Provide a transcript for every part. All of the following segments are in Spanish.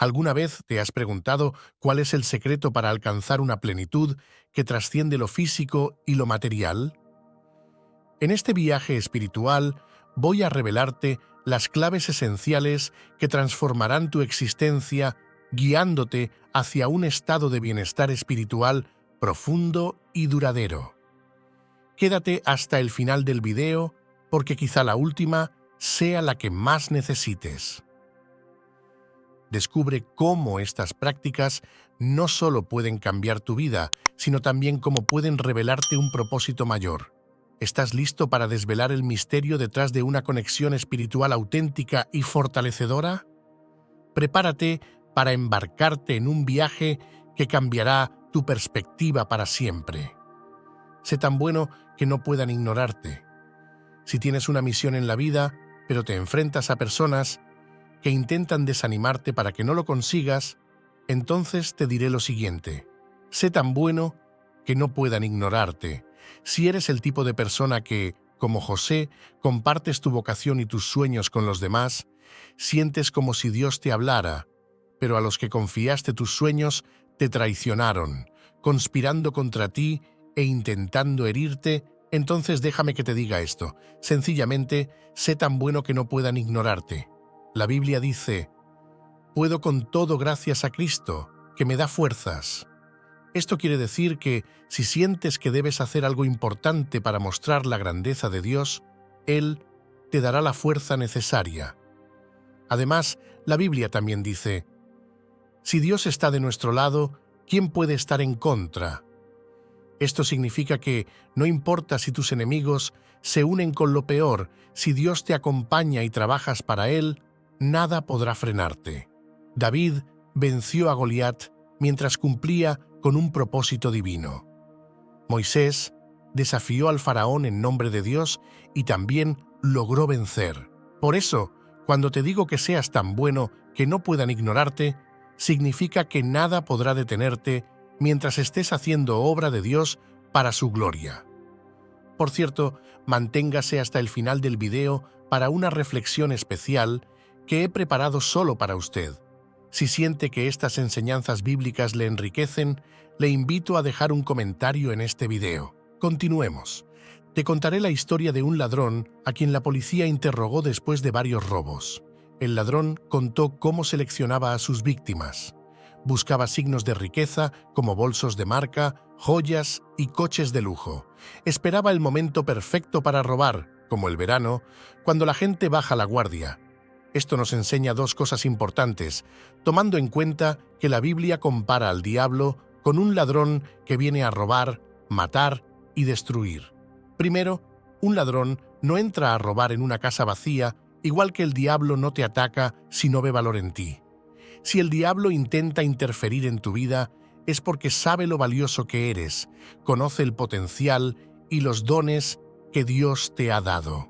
¿Alguna vez te has preguntado cuál es el secreto para alcanzar una plenitud que trasciende lo físico y lo material? En este viaje espiritual voy a revelarte las claves esenciales que transformarán tu existencia, guiándote hacia un estado de bienestar espiritual profundo y duradero. Quédate hasta el final del video, porque quizá la última sea la que más necesites. Descubre cómo estas prácticas no solo pueden cambiar tu vida, sino también cómo pueden revelarte un propósito mayor. ¿Estás listo para desvelar el misterio detrás de una conexión espiritual auténtica y fortalecedora? Prepárate para embarcarte en un viaje que cambiará tu perspectiva para siempre. Sé tan bueno que no puedan ignorarte. Si tienes una misión en la vida, pero te enfrentas a personas que intentan desanimarte para que no lo consigas, entonces te diré lo siguiente: sé tan bueno que no puedan ignorarte. Si eres el tipo de persona que, como José, compartes tu vocación y tus sueños con los demás, sientes como si Dios te hablara, pero a los que confiaste tus sueños te traicionaron, conspirando contra ti e intentando herirte, entonces déjame que te diga esto: sencillamente, sé tan bueno que no puedan ignorarte. La Biblia dice: «Puedo con todo gracias a Cristo, que me da fuerzas». Esto quiere decir que, si sientes que debes hacer algo importante para mostrar la grandeza de Dios, Él te dará la fuerza necesaria. Además, la Biblia también dice: «Si Dios está de nuestro lado, ¿quién puede estar en contra?». Esto significa que, no importa si tus enemigos se unen con lo peor, si Dios te acompaña y trabajas para Él, nada podrá frenarte. David venció a Goliat mientras cumplía con un propósito divino. Moisés desafió al faraón en nombre de Dios y también logró vencer. Por eso, cuando te digo que seas tan bueno que no puedan ignorarte, significa que nada podrá detenerte mientras estés haciendo obra de Dios para su gloria. Por cierto, manténgase hasta el final del video para una reflexión especial que he preparado solo para usted. Si siente que estas enseñanzas bíblicas le enriquecen, le invito a dejar un comentario en este video. Continuemos. Te contaré la historia de un ladrón a quien la policía interrogó después de varios robos. El ladrón contó cómo seleccionaba a sus víctimas. Buscaba signos de riqueza como bolsos de marca, joyas y coches de lujo. Esperaba el momento perfecto para robar, como el verano, cuando la gente baja la guardia. Esto nos enseña dos cosas importantes, tomando en cuenta que la Biblia compara al diablo con un ladrón que viene a robar, matar y destruir. Primero, un ladrón no entra a robar en una casa vacía, igual que el diablo no te ataca si no ve valor en ti. Si el diablo intenta interferir en tu vida, es porque sabe lo valioso que eres, conoce el potencial y los dones que Dios te ha dado.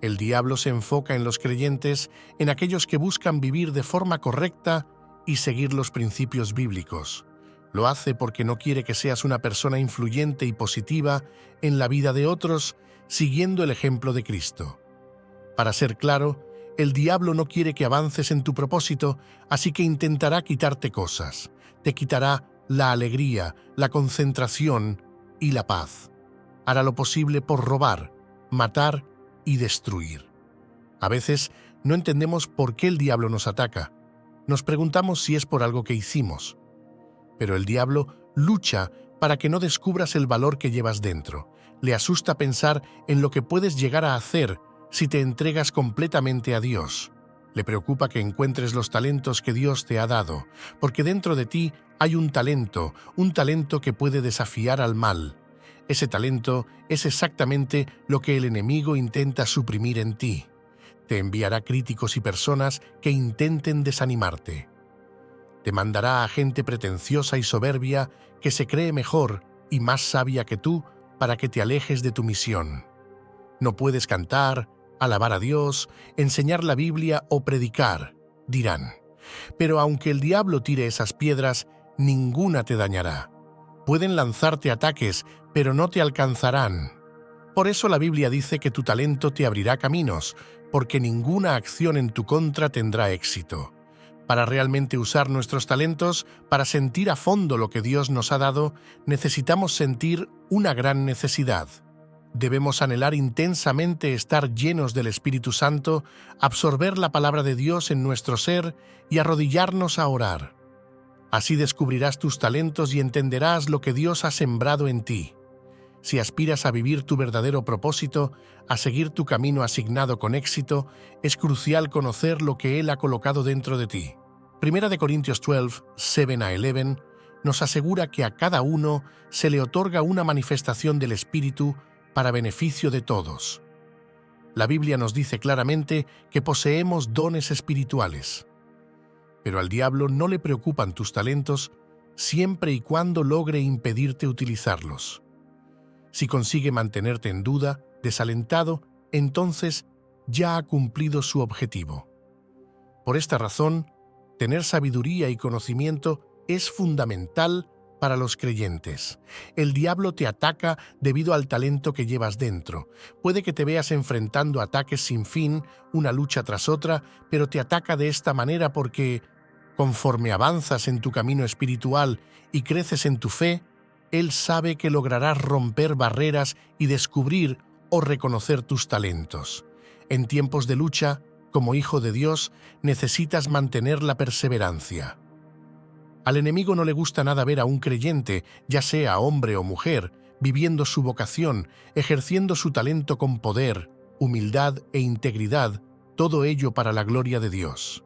El diablo se enfoca en los creyentes, en aquellos que buscan vivir de forma correcta y seguir los principios bíblicos. Lo hace porque no quiere que seas una persona influyente y positiva en la vida de otros, siguiendo el ejemplo de Cristo. Para ser claro, el diablo no quiere que avances en tu propósito, así que intentará quitarte cosas. Te quitará la alegría, la concentración y la paz. Hará lo posible por robar, matar y destruir. A veces no entendemos por qué el diablo nos ataca. Nos preguntamos si es por algo que hicimos. Pero el diablo lucha para que no descubras el valor que llevas dentro. Le asusta pensar en lo que puedes llegar a hacer si te entregas completamente a Dios. Le preocupa que encuentres los talentos que Dios te ha dado, porque dentro de ti hay un talento que puede desafiar al mal. Ese talento es exactamente lo que el enemigo intenta suprimir en ti. Te enviará críticos y personas que intenten desanimarte. Te mandará a gente pretenciosa y soberbia que se cree mejor y más sabia que tú para que te alejes de tu misión. No puedes cantar, alabar a Dios, enseñar la Biblia o predicar, dirán. Pero aunque el diablo tire esas piedras, ninguna te dañará. Pueden lanzarte ataques, pero no te alcanzarán. Por eso la Biblia dice que tu talento te abrirá caminos, porque ninguna acción en tu contra tendrá éxito. Para realmente usar nuestros talentos, para sentir a fondo lo que Dios nos ha dado, necesitamos sentir una gran necesidad. Debemos anhelar intensamente estar llenos del Espíritu Santo, absorber la palabra de Dios en nuestro ser y arrodillarnos a orar. Así descubrirás tus talentos y entenderás lo que Dios ha sembrado en ti. Si aspiras a vivir tu verdadero propósito, a seguir tu camino asignado con éxito, es crucial conocer lo que Él ha colocado dentro de ti. Primera de Corintios 12, 7-11, nos asegura que a cada uno se le otorga una manifestación del Espíritu para beneficio de todos. La Biblia nos dice claramente que poseemos dones espirituales. Pero al diablo no le preocupan tus talentos siempre y cuando logre impedirte utilizarlos. Si consigue mantenerte en duda, desalentado, entonces ya ha cumplido su objetivo. Por esta razón, tener sabiduría y conocimiento es fundamental para los creyentes. El diablo te ataca debido al talento que llevas dentro. Puede que te veas enfrentando ataques sin fin, una lucha tras otra, pero te ataca de esta manera porque, conforme avanzas en tu camino espiritual y creces en tu fe, Él sabe que lograrás romper barreras y descubrir o reconocer tus talentos. En tiempos de lucha, como hijo de Dios, necesitas mantener la perseverancia. Al enemigo no le gusta nada ver a un creyente, ya sea hombre o mujer, viviendo su vocación, ejerciendo su talento con poder, humildad e integridad, todo ello para la gloria de Dios.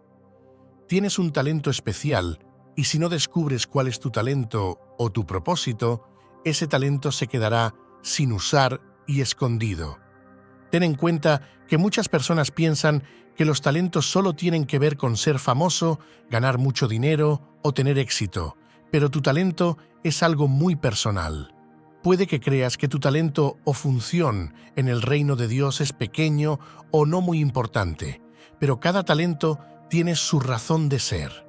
Tienes un talento especial, y si no descubres cuál es tu talento o tu propósito, ese talento se quedará sin usar y escondido. Ten en cuenta que muchas personas piensan que los talentos solo tienen que ver con ser famoso, ganar mucho dinero o tener éxito, pero tu talento es algo muy personal. Puede que creas que tu talento o función en el reino de Dios es pequeño o no muy importante, pero cada talento tiene su razón de ser.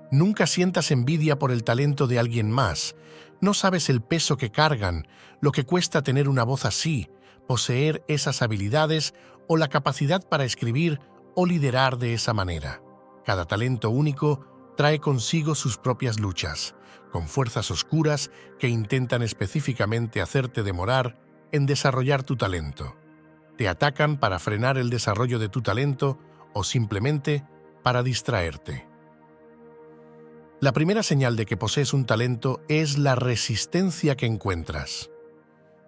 Nunca sientas envidia por el talento de alguien más. No sabes el peso que cargan, lo que cuesta tener una voz así, poseer esas habilidades o la capacidad para escribir o liderar de esa manera. Cada talento único trae consigo sus propias luchas, con fuerzas oscuras que intentan específicamente hacerte demorar en desarrollar tu talento. Te atacan para frenar el desarrollo de tu talento o simplemente para distraerte. La primera señal de que posees un talento es la resistencia que encuentras.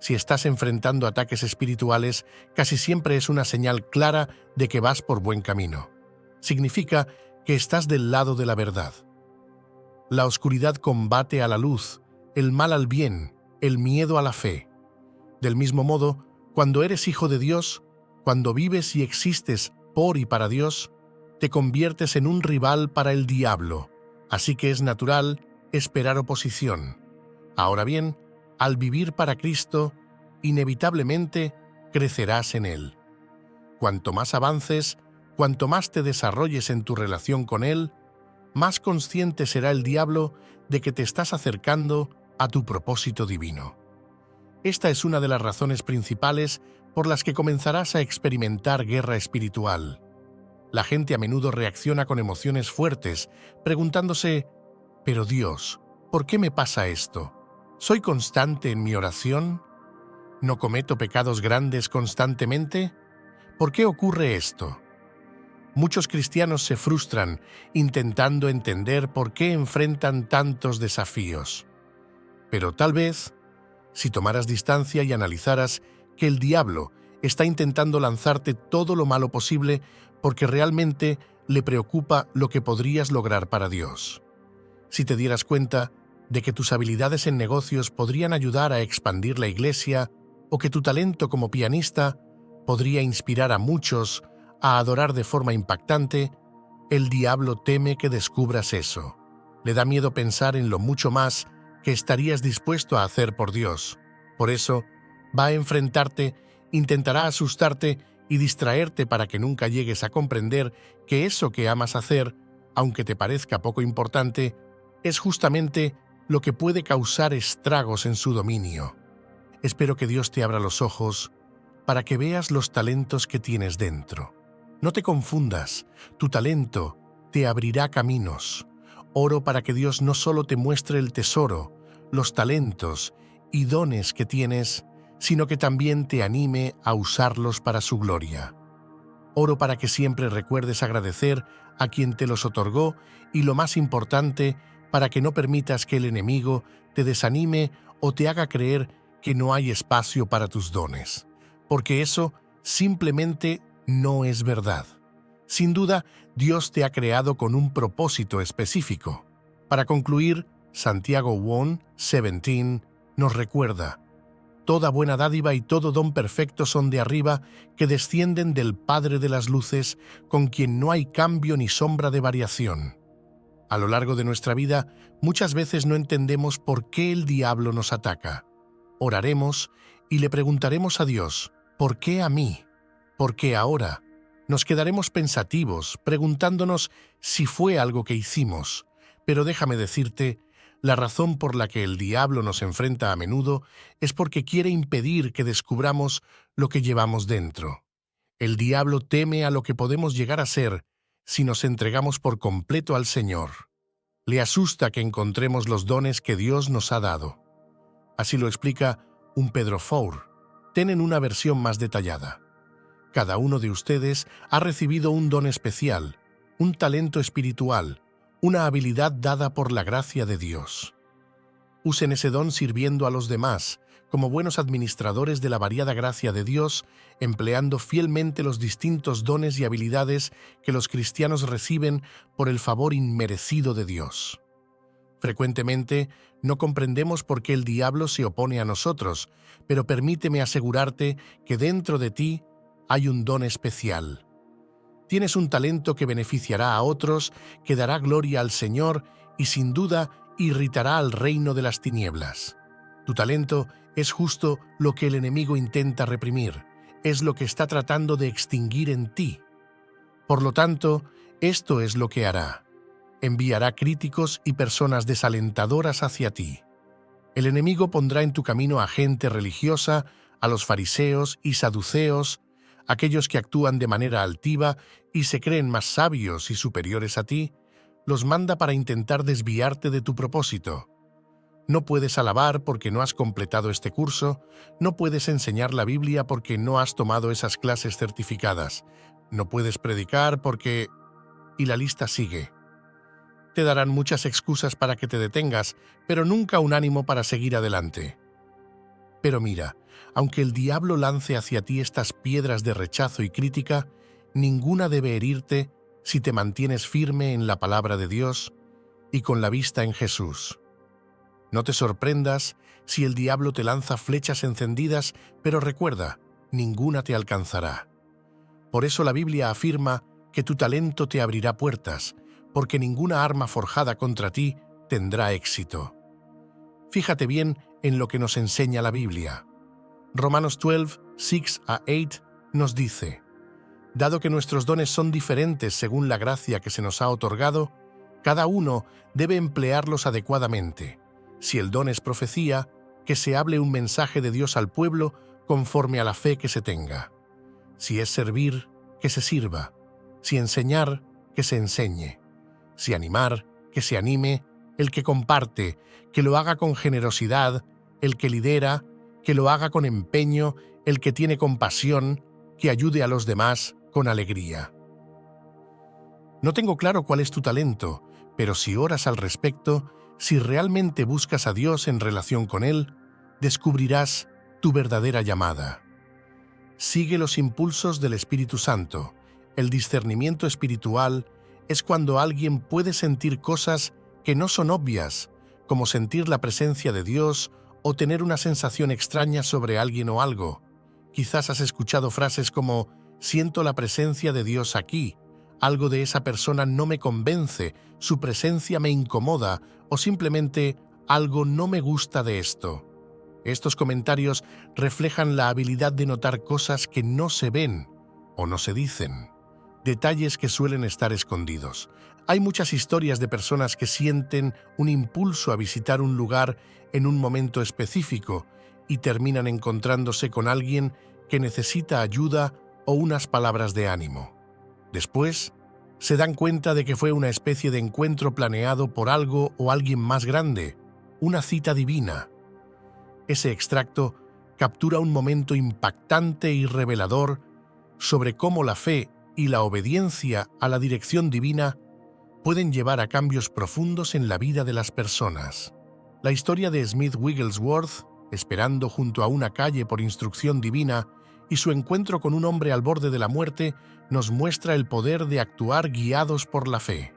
Si estás enfrentando ataques espirituales, casi siempre es una señal clara de que vas por buen camino. Significa que estás del lado de la verdad. La oscuridad combate a la luz, el mal al bien, el miedo a la fe. Del mismo modo, cuando eres hijo de Dios, cuando vives y existes por y para Dios, te conviertes en un rival para el diablo. Así que es natural esperar oposición. Ahora bien, al vivir para Cristo, inevitablemente crecerás en Él. Cuanto más avances, cuanto más te desarrolles en tu relación con Él, más consciente será el diablo de que te estás acercando a tu propósito divino. Esta es una de las razones principales por las que comenzarás a experimentar guerra espiritual. La gente a menudo reacciona con emociones fuertes, preguntándose: «Pero Dios, ¿por qué me pasa esto? ¿Soy constante en mi oración? ¿No cometo pecados grandes constantemente? ¿Por qué ocurre esto?». Muchos cristianos se frustran intentando entender por qué enfrentan tantos desafíos. Pero tal vez, si tomaras distancia y analizaras que el diablo está intentando lanzarte todo lo malo posible porque realmente le preocupa lo que podrías lograr para Dios. Si te dieras cuenta de que tus habilidades en negocios podrían ayudar a expandir la iglesia o que tu talento como pianista podría inspirar a muchos a adorar de forma impactante, el diablo teme que descubras eso. Le da miedo pensar en lo mucho más que estarías dispuesto a hacer por Dios. Por eso, va a enfrentarte, intentará asustarte y distraerte para que nunca llegues a comprender que eso que amas hacer, aunque te parezca poco importante, es justamente lo que puede causar estragos en su dominio. Espero que Dios te abra los ojos para que veas los talentos que tienes dentro. No te confundas, tu talento te abrirá caminos. Oro para que Dios no solo te muestre el tesoro, los talentos y dones que tienes, sino que también te anime a usarlos para su gloria. Oro para que siempre recuerdes agradecer a quien te los otorgó y, lo más importante, para que no permitas que el enemigo te desanime o te haga creer que no hay espacio para tus dones, porque eso simplemente no es verdad. Sin duda, Dios te ha creado con un propósito específico. Para concluir, Santiago 1:17 nos recuerda: toda buena dádiva y todo don perfecto son de arriba, que descienden del Padre de las luces, con quien no hay cambio ni sombra de variación. A lo largo de nuestra vida, muchas veces no entendemos por qué el diablo nos ataca. Oraremos y le preguntaremos a Dios: ¿por qué a mí? ¿Por qué ahora? Nos quedaremos pensativos, preguntándonos si fue algo que hicimos. Pero déjame decirte, la razón por la que el diablo nos enfrenta a menudo es porque quiere impedir que descubramos lo que llevamos dentro. El diablo teme a lo que podemos llegar a ser si nos entregamos por completo al Señor. Le asusta que encontremos los dones que Dios nos ha dado. Así lo explica un Pedro Four. Tienen una versión más detallada. Cada uno de ustedes ha recibido un don especial, un talento espiritual, una habilidad dada por la gracia de Dios. Usen ese don sirviendo a los demás, como buenos administradores de la variada gracia de Dios, empleando fielmente los distintos dones y habilidades que los cristianos reciben por el favor inmerecido de Dios. Frecuentemente, no comprendemos por qué el diablo se opone a nosotros, pero permíteme asegurarte que dentro de ti hay un don especial. Tienes un talento que beneficiará a otros, que dará gloria al Señor y sin duda irritará al reino de las tinieblas. Tu talento es justo lo que el enemigo intenta reprimir, es lo que está tratando de extinguir en ti. Por lo tanto, esto es lo que hará: enviará críticos y personas desalentadoras hacia ti. El enemigo pondrá en tu camino a gente religiosa, a los fariseos y saduceos, aquellos que actúan de manera altiva y se creen más sabios y superiores a ti, los manda para intentar desviarte de tu propósito. No puedes alabar porque no has completado este curso, no puedes enseñar la Biblia porque no has tomado esas clases certificadas, no puedes predicar porque... y la lista sigue. Te darán muchas excusas para que te detengas, pero nunca un ánimo para seguir adelante. Pero mira, aunque el diablo lance hacia ti estas piedras de rechazo y crítica, ninguna debe herirte si te mantienes firme en la palabra de Dios y con la vista en Jesús. No te sorprendas si el diablo te lanza flechas encendidas, pero recuerda, ninguna te alcanzará. Por eso la Biblia afirma que tu talento te abrirá puertas, porque ninguna arma forjada contra ti tendrá éxito. Fíjate bien en lo que nos enseña la Biblia. Romanos 12, 6-8 nos dice: dado que nuestros dones son diferentes según la gracia que se nos ha otorgado, cada uno debe emplearlos adecuadamente. Si el don es profecía, que se hable un mensaje de Dios al pueblo conforme a la fe que se tenga. Si es servir, que se sirva. Si enseñar, que se enseñe. Si animar, que se anime. El que comparte, que lo haga con generosidad. El que lidera, que lo haga con empeño. El que tiene compasión, que ayude a los demás con alegría. No tengo claro cuál es tu talento, pero si oras al respecto, si realmente buscas a Dios en relación con Él, descubrirás tu verdadera llamada. Sigue los impulsos del Espíritu Santo. El discernimiento espiritual es cuando alguien puede sentir cosas que no son obvias, como sentir la presencia de Dios o tener una sensación extraña sobre alguien o algo. Quizás has escuchado frases como: siento la presencia de Dios aquí, algo de esa persona no me convence, su presencia me incomoda, o simplemente algo no me gusta de esto. Estos comentarios reflejan la habilidad de notar cosas que no se ven o no se dicen, detalles que suelen estar escondidos. Hay muchas historias de personas que sienten un impulso a visitar un lugar en un momento específico y terminan encontrándose con alguien que necesita ayuda o unas palabras de ánimo. Después, Se dan cuenta de que fue una especie de encuentro planeado por algo o alguien más grande, una cita divina. Ese extracto captura un momento impactante y revelador sobre cómo la fe y la obediencia a la dirección divina pueden llevar a cambios profundos en la vida de las personas. La historia de Smith Wigglesworth, esperando junto a una calle por instrucción divina, y su encuentro con un hombre al borde de la muerte nos muestra el poder de actuar guiados por la fe.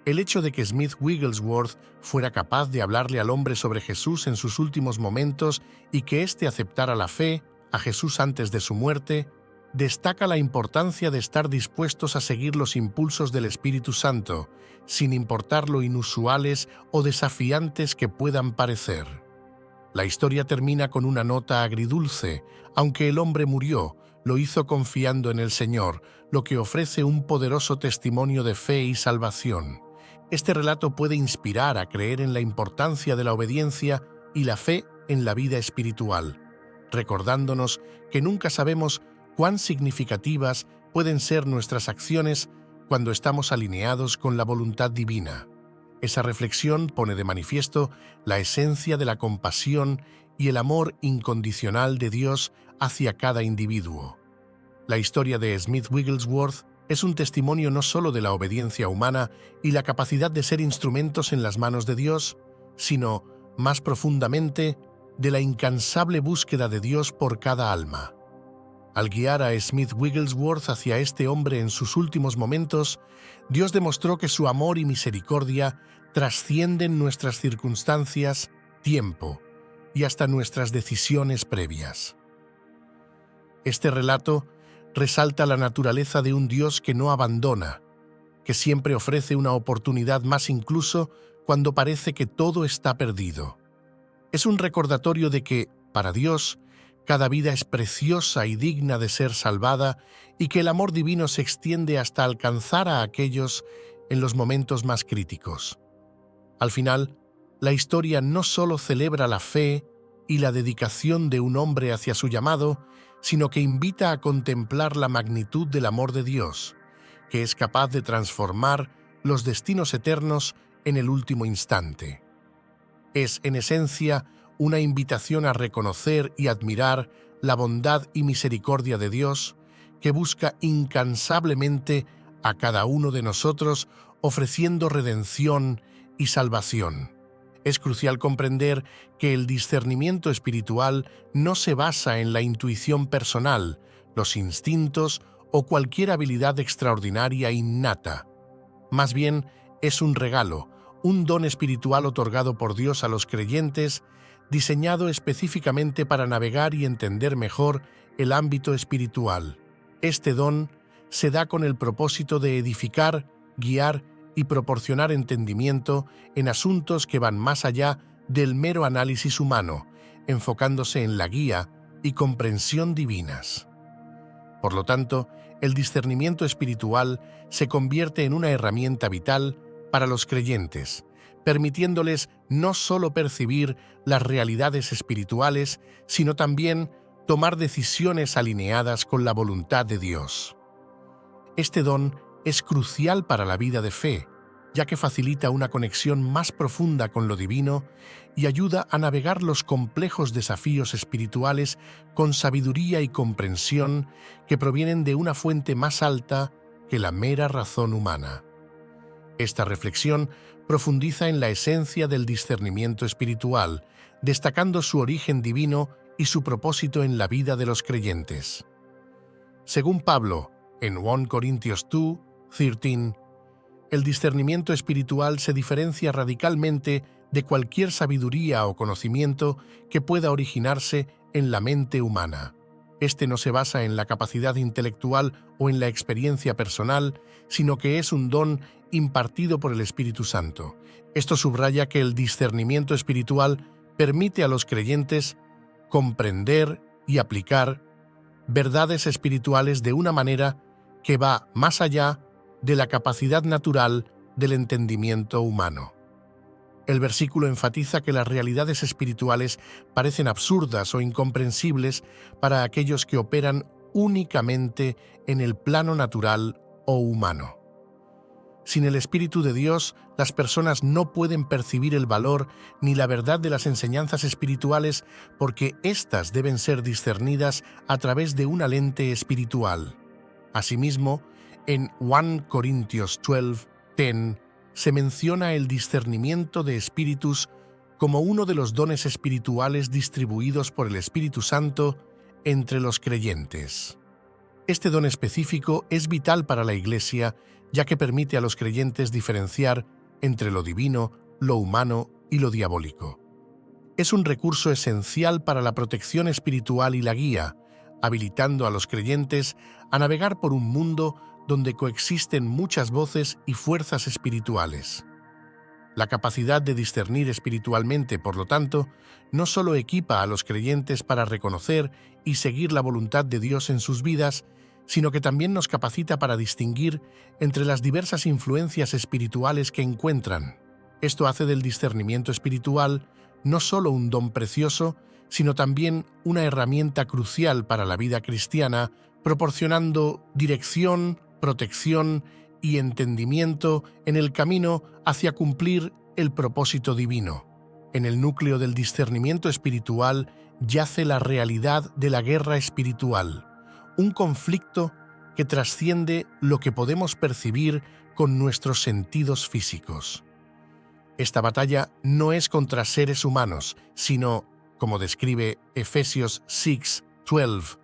El hecho de que Smith Wigglesworth fuera capaz de hablarle al hombre sobre Jesús en sus últimos momentos y que éste aceptara la fe a Jesús antes de su muerte, destaca la importancia de estar dispuestos a seguir los impulsos del Espíritu Santo, sin importar lo inusuales o desafiantes que puedan parecer. La historia termina con una nota agridulce. Aunque el hombre murió, lo hizo confiando en el Señor, lo que ofrece un poderoso testimonio de fe y salvación. Este relato puede inspirar a creer en la importancia de la obediencia y la fe en la vida espiritual, recordándonos que nunca sabemos cuán significativas pueden ser nuestras acciones cuando estamos alineados con la voluntad divina. Esa reflexión pone de manifiesto la esencia de la compasión y el amor incondicional de Dios hacia cada individuo. La historia de Smith Wigglesworth es un testimonio no solo de la obediencia humana y la capacidad de ser instrumentos en las manos de Dios, sino, más profundamente, de la incansable búsqueda de Dios por cada alma. Al guiar a Smith Wigglesworth hacia este hombre en sus últimos momentos, Dios demostró que su amor y misericordia trascienden nuestras circunstancias, tiempo y hasta nuestras decisiones previas. Este relato resalta la naturaleza de un Dios que no abandona, que siempre ofrece una oportunidad más incluso cuando parece que todo está perdido. Es un recordatorio de que, para Dios, cada vida es preciosa y digna de ser salvada y que el amor divino se extiende hasta alcanzar a aquellos en los momentos más críticos. Al final, la historia no solo celebra la fe y la dedicación de un hombre hacia su llamado, sino que invita a contemplar la magnitud del amor de Dios, que es capaz de transformar los destinos eternos en el último instante. Es, en esencia, una invitación a reconocer y admirar la bondad y misericordia de Dios, que busca incansablemente a cada uno de nosotros ofreciendo redención y salvación. Es crucial comprender que el discernimiento espiritual no se basa en la intuición personal, los instintos o cualquier habilidad extraordinaria innata. Más bien, es un regalo, un don espiritual otorgado por Dios a los creyentes, diseñado específicamente para navegar y entender mejor el ámbito espiritual. Este don se da con el propósito de edificar, guiar y proporcionar entendimiento en asuntos que van más allá del mero análisis humano, enfocándose en la guía y comprensión divinas. Por lo tanto, el discernimiento espiritual se convierte en una herramienta vital para los creyentes, permitiéndoles no solo percibir las realidades espirituales, sino también tomar decisiones alineadas con la voluntad de Dios. Este don es crucial para la vida de fe, ya que facilita una conexión más profunda con lo divino y ayuda a navegar los complejos desafíos espirituales con sabiduría y comprensión que provienen de una fuente más alta que la mera razón humana. Esta reflexión profundiza en la esencia del discernimiento espiritual, destacando su origen divino y su propósito en la vida de los creyentes. Según Pablo, en 1 Corintios 2:13, el discernimiento espiritual se diferencia radicalmente de cualquier sabiduría o conocimiento que pueda originarse en la mente humana. Este no se basa en la capacidad intelectual o en la experiencia personal, sino que es un don impartido por el Espíritu Santo. Esto subraya que el discernimiento espiritual permite a los creyentes comprender y aplicar verdades espirituales de una manera que va más allá de la capacidad natural del entendimiento humano. El versículo enfatiza que las realidades espirituales parecen absurdas o incomprensibles para aquellos que operan únicamente en el plano natural o humano. Sin el Espíritu de Dios, las personas no pueden percibir el valor ni la verdad de las enseñanzas espirituales porque éstas deben ser discernidas a través de una lente espiritual. Asimismo, en 1 Corintios 12:10 se menciona el discernimiento de espíritus como uno de los dones espirituales distribuidos por el Espíritu Santo entre los creyentes. Este don específico es vital para la Iglesia, ya que permite a los creyentes diferenciar entre lo divino, lo humano y lo diabólico. Es un recurso esencial para la protección espiritual y la guía, habilitando a los creyentes a navegar por un mundo donde coexisten muchas voces y fuerzas espirituales. La capacidad de discernir espiritualmente, por lo tanto, no solo equipa a los creyentes para reconocer y seguir la voluntad de Dios en sus vidas, sino que también nos capacita para distinguir entre las diversas influencias espirituales que encuentran. Esto hace del discernimiento espiritual no solo un don precioso, sino también una herramienta crucial para la vida cristiana, proporcionando dirección, protección y entendimiento en el camino hacia cumplir el propósito divino. En el núcleo del discernimiento espiritual yace la realidad de la guerra espiritual, un conflicto que trasciende lo que podemos percibir con nuestros sentidos físicos. Esta batalla no es contra seres humanos, sino, como describe Efesios 6:12,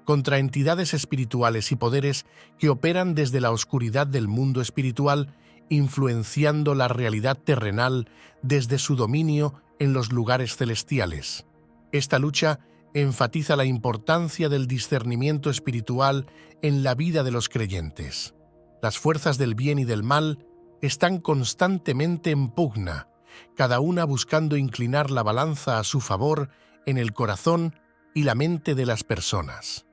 contra entidades espirituales y poderes que operan desde la oscuridad del mundo espiritual, influenciando la realidad terrenal desde su dominio en los lugares celestiales. Esta lucha enfatiza la importancia del discernimiento espiritual en la vida de los creyentes. Las fuerzas del bien y del mal están constantemente en pugna, cada una buscando inclinar la balanza a su favor en el corazón y la mente de las personas.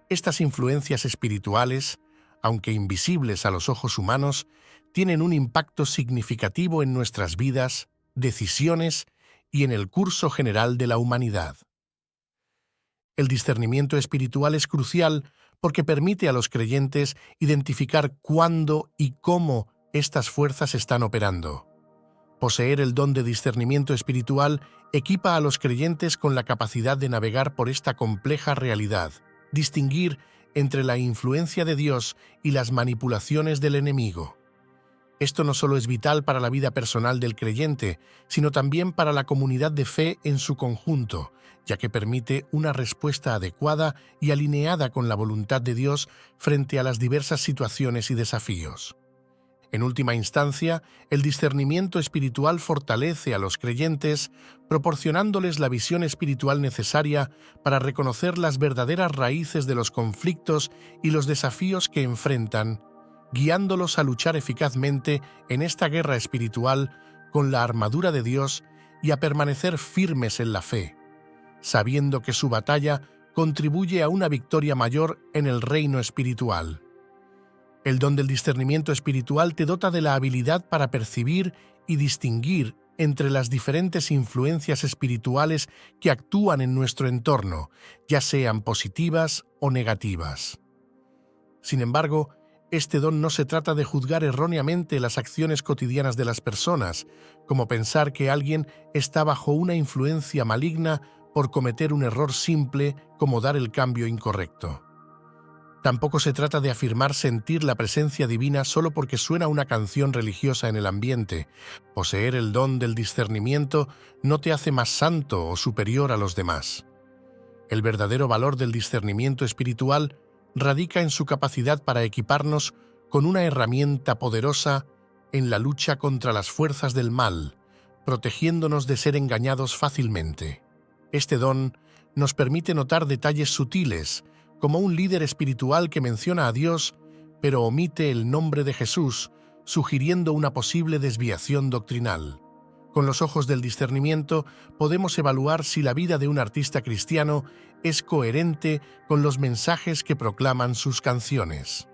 Estas influencias espirituales, aunque invisibles a los ojos humanos, tienen un impacto significativo en nuestras vidas, decisiones y en el curso general de la humanidad. El discernimiento espiritual es crucial porque permite a los creyentes identificar cuándo y cómo estas fuerzas están operando. Poseer el don de discernimiento espiritual equipa a los creyentes con la capacidad de navegar por esta compleja realidad, distinguir entre la influencia de Dios y las manipulaciones del enemigo. Esto no solo es vital para la vida personal del creyente, sino también para la comunidad de fe en su conjunto, ya que permite una respuesta adecuada y alineada con la voluntad de Dios frente a las diversas situaciones y desafíos. En última instancia, el discernimiento espiritual fortalece a los creyentes, proporcionándoles la visión espiritual necesaria para reconocer las verdaderas raíces de los conflictos y los desafíos que enfrentan, guiándolos a luchar eficazmente en esta guerra espiritual con la armadura de Dios y a permanecer firmes en la fe, sabiendo que su batalla contribuye a una victoria mayor en el reino espiritual. El don del discernimiento espiritual te dota de la habilidad para percibir y distinguir entre las diferentes influencias espirituales que actúan en nuestro entorno, ya sean positivas o negativas. Sin embargo, este don no se trata de juzgar erróneamente las acciones cotidianas de las personas, como pensar que alguien está bajo una influencia maligna por cometer un error simple como dar el cambio incorrecto. Tampoco se trata de afirmar sentir la presencia divina solo porque suena una canción religiosa en el ambiente. Poseer el don del discernimiento no te hace más santo o superior a los demás. El verdadero valor del discernimiento espiritual radica en su capacidad para equiparnos con una herramienta poderosa en la lucha contra las fuerzas del mal, protegiéndonos de ser engañados fácilmente. Este don nos permite notar detalles sutiles, como un líder espiritual que menciona a Dios, pero omite el nombre de Jesús, sugiriendo una posible desviación doctrinal. Con los ojos del discernimiento podemos evaluar si la vida de un artista cristiano es coherente con los mensajes que proclaman sus canciones.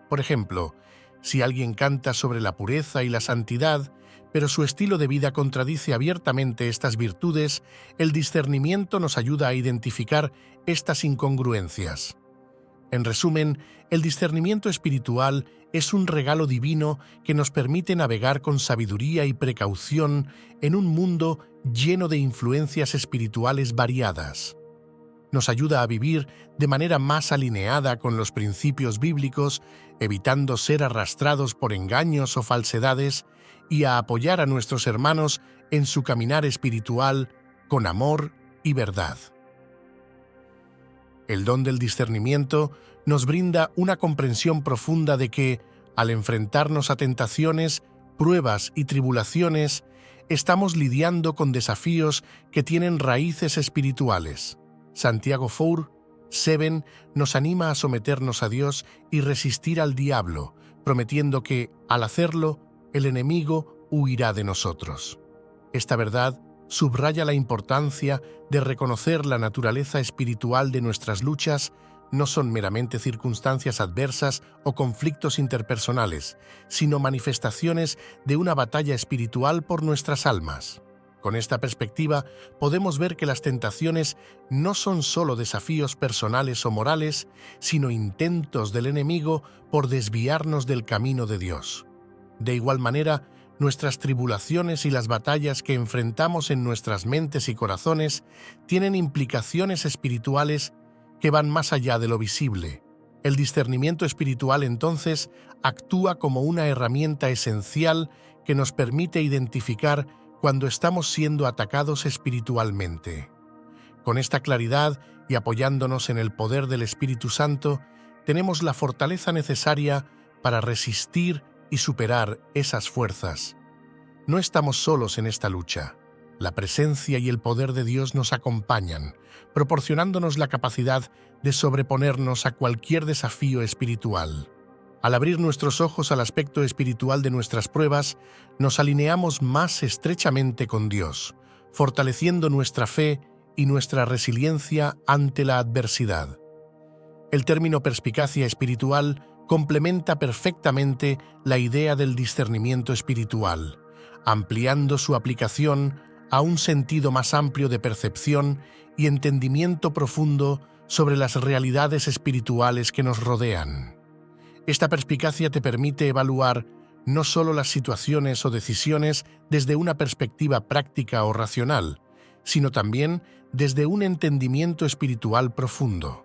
Por ejemplo, si alguien canta sobre la pureza y la santidad, pero su estilo de vida contradice abiertamente estas virtudes, el discernimiento nos ayuda a identificar estas incongruencias. En resumen, el discernimiento espiritual es un regalo divino que nos permite navegar con sabiduría y precaución en un mundo lleno de influencias espirituales variadas. Nos ayuda a vivir de manera más alineada con los principios bíblicos, evitando ser arrastrados por engaños o falsedades, y a apoyar a nuestros hermanos en su caminar espiritual con amor y verdad. El don del discernimiento nos brinda una comprensión profunda de que, al enfrentarnos a tentaciones, pruebas y tribulaciones, estamos lidiando con desafíos que tienen raíces espirituales. Santiago 4:7 nos anima a someternos a Dios y resistir al diablo, prometiendo que, al hacerlo, el enemigo huirá de nosotros. Esta verdad subraya la importancia de reconocer la naturaleza espiritual de nuestras luchas. No son meramente circunstancias adversas o conflictos interpersonales, sino manifestaciones de una batalla espiritual por nuestras almas. Con esta perspectiva, podemos ver que las tentaciones no son solo desafíos personales o morales, sino intentos del enemigo por desviarnos del camino de Dios. De igual manera, nuestras tribulaciones y las batallas que enfrentamos en nuestras mentes y corazones tienen implicaciones espirituales que van más allá de lo visible. El discernimiento espiritual, entonces, actúa como una herramienta esencial que nos permite identificar cuando estamos siendo atacados espiritualmente. Con esta claridad y apoyándonos en el poder del Espíritu Santo, tenemos la fortaleza necesaria para resistir y superar esas fuerzas. No estamos solos en esta lucha. La presencia y el poder de Dios nos acompañan, proporcionándonos la capacidad de sobreponernos a cualquier desafío espiritual. Al abrir nuestros ojos al aspecto espiritual de nuestras pruebas, nos alineamos más estrechamente con Dios, fortaleciendo nuestra fe y nuestra resiliencia ante la adversidad. El término perspicacia espiritual complementa perfectamente la idea del discernimiento espiritual, ampliando su aplicación a un sentido más amplio de percepción y entendimiento profundo sobre las realidades espirituales que nos rodean. Esta perspicacia te permite evaluar no solo las situaciones o decisiones desde una perspectiva práctica o racional, sino también desde un entendimiento espiritual profundo.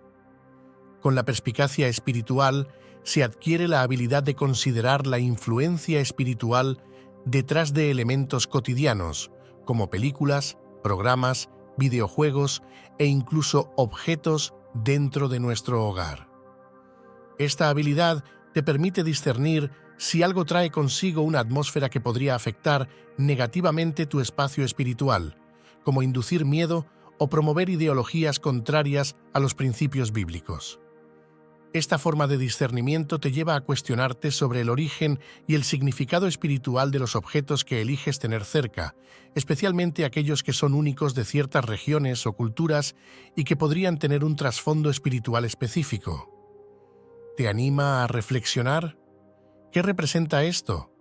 Con la perspicacia espiritual se adquiere la habilidad de considerar la influencia espiritual detrás de elementos cotidianos, como películas, programas, videojuegos e incluso objetos dentro de nuestro hogar. Esta habilidad te permite discernir si algo trae consigo una atmósfera que podría afectar negativamente tu espacio espiritual, como inducir miedo o promover ideologías contrarias a los principios bíblicos. Esta forma de discernimiento te lleva a cuestionarte sobre el origen y el significado espiritual de los objetos que eliges tener cerca, especialmente aquellos que son únicos de ciertas regiones o culturas y que podrían tener un trasfondo espiritual específico. ¿Te anima a reflexionar? ¿Qué representa esto?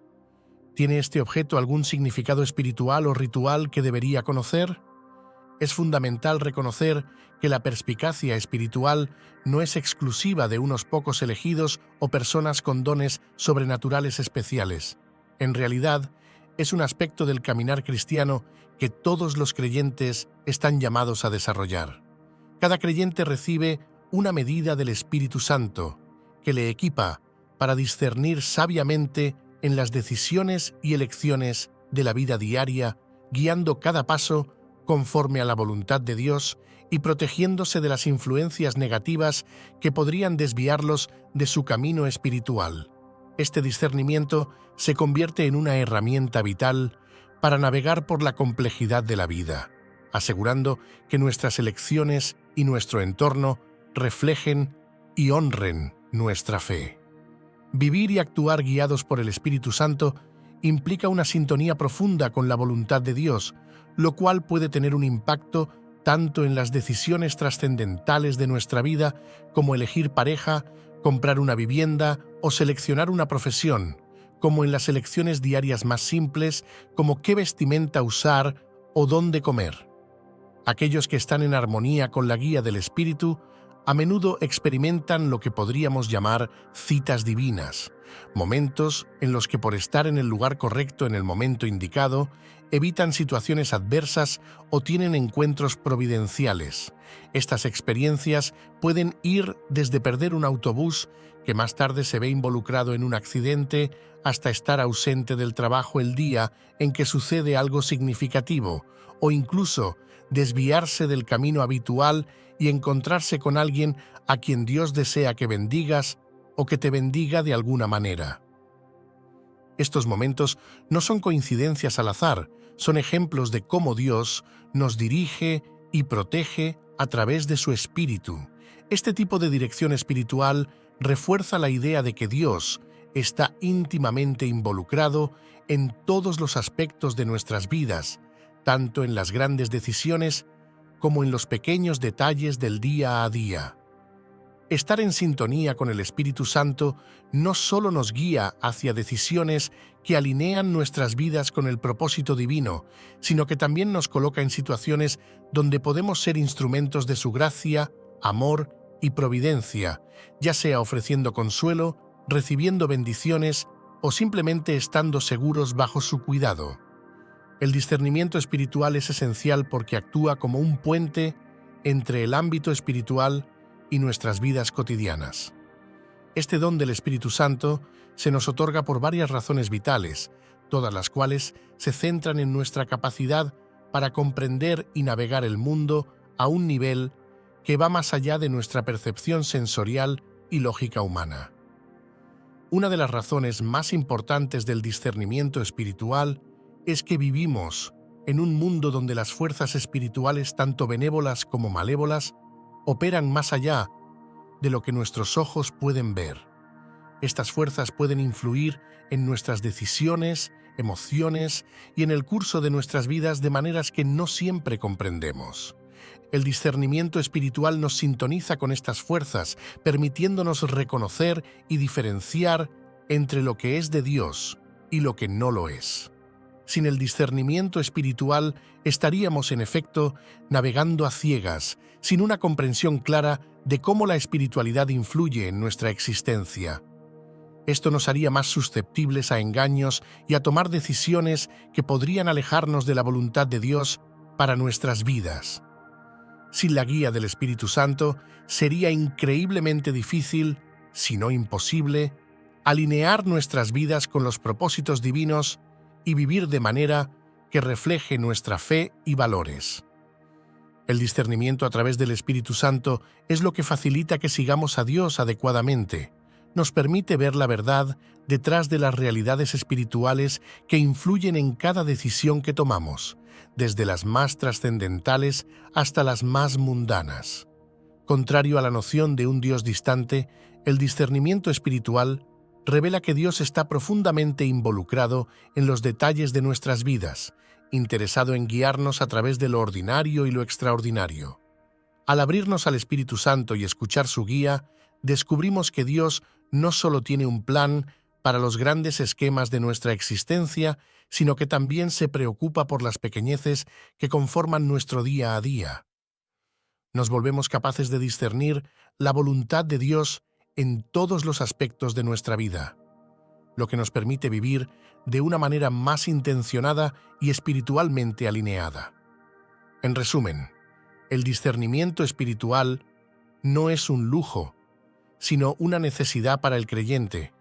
¿Tiene este objeto algún significado espiritual o ritual que debería conocer? Es fundamental reconocer que la perspicacia espiritual no es exclusiva de unos pocos elegidos o personas con dones sobrenaturales especiales. En realidad, es un aspecto del caminar cristiano que todos los creyentes están llamados a desarrollar. Cada creyente recibe una medida del Espíritu Santo, que le equipa para discernir sabiamente en las decisiones y elecciones de la vida diaria, guiando cada paso conforme a la voluntad de Dios y protegiéndose de las influencias negativas que podrían desviarlos de su camino espiritual. Este discernimiento se convierte en una herramienta vital para navegar por la complejidad de la vida, asegurando que nuestras elecciones y nuestro entorno reflejen y honren nuestra fe. Vivir y actuar guiados por el Espíritu Santo implica una sintonía profunda con la voluntad de Dios, lo cual puede tener un impacto tanto en las decisiones trascendentales de nuestra vida como elegir pareja, comprar una vivienda o seleccionar una profesión, como en las elecciones diarias más simples como qué vestimenta usar o dónde comer. Aquellos que están en armonía con la guía del Espíritu a menudo experimentan lo que podríamos llamar citas divinas, momentos en los que por estar en el lugar correcto en el momento indicado, evitan situaciones adversas o tienen encuentros providenciales. Estas experiencias pueden ir desde perder un autobús que más tarde se ve involucrado en un accidente hasta estar ausente del trabajo el día en que sucede algo significativo, o incluso desviarse del camino habitual y encontrarse con alguien a quien Dios desea que bendigas o que te bendiga de alguna manera. Estos momentos no son coincidencias al azar, son ejemplos de cómo Dios nos dirige y protege a través de su Espíritu. Este tipo de dirección espiritual refuerza la idea de que Dios está íntimamente involucrado en todos los aspectos de nuestras vidas, tanto en las grandes decisiones como en los pequeños detalles del día a día. Estar en sintonía con el Espíritu Santo no solo nos guía hacia decisiones que alinean nuestras vidas con el propósito divino, sino que también nos coloca en situaciones donde podemos ser instrumentos de su gracia, amor y providencia, ya sea ofreciendo consuelo, recibiendo bendiciones o simplemente estando seguros bajo su cuidado. El discernimiento espiritual es esencial porque actúa como un puente entre el ámbito espiritual y nuestras vidas cotidianas. Este don del Espíritu Santo se nos otorga por varias razones vitales, todas las cuales se centran en nuestra capacidad para comprender y navegar el mundo a un nivel que va más allá de nuestra percepción sensorial y lógica humana. Una de las razones más importantes del discernimiento espiritual es que vivimos en un mundo donde las fuerzas espirituales, tanto benévolas como malévolas, operan más allá de lo que nuestros ojos pueden ver. Estas fuerzas pueden influir en nuestras decisiones, emociones y en el curso de nuestras vidas de maneras que no siempre comprendemos. El discernimiento espiritual nos sintoniza con estas fuerzas, permitiéndonos reconocer y diferenciar entre lo que es de Dios y lo que no lo es. Sin el discernimiento espiritual, estaríamos, en efecto, navegando a ciegas, sin una comprensión clara de cómo la espiritualidad influye en nuestra existencia. Esto nos haría más susceptibles a engaños y a tomar decisiones que podrían alejarnos de la voluntad de Dios para nuestras vidas. Sin la guía del Espíritu Santo, sería increíblemente difícil, si no imposible, alinear nuestras vidas con los propósitos divinos y vivir de manera que refleje nuestra fe y valores. El discernimiento a través del Espíritu Santo es lo que facilita que sigamos a Dios adecuadamente. Nos permite ver la verdad detrás de las realidades espirituales que influyen en cada decisión que tomamos, desde las más trascendentales hasta las más mundanas. Contrario a la noción de un Dios distante, el discernimiento espiritual revela que Dios está profundamente involucrado en los detalles de nuestras vidas, interesado en guiarnos a través de lo ordinario y lo extraordinario. Al abrirnos al Espíritu Santo y escuchar su guía, descubrimos que Dios no solo tiene un plan para los grandes esquemas de nuestra existencia, sino que también se preocupa por las pequeñeces que conforman nuestro día a día. Nos volvemos capaces de discernir la voluntad de Dios en todos los aspectos de nuestra vida, lo que nos permite vivir de una manera más intencionada y espiritualmente alineada. En resumen, el discernimiento espiritual no es un lujo, sino una necesidad para el creyente.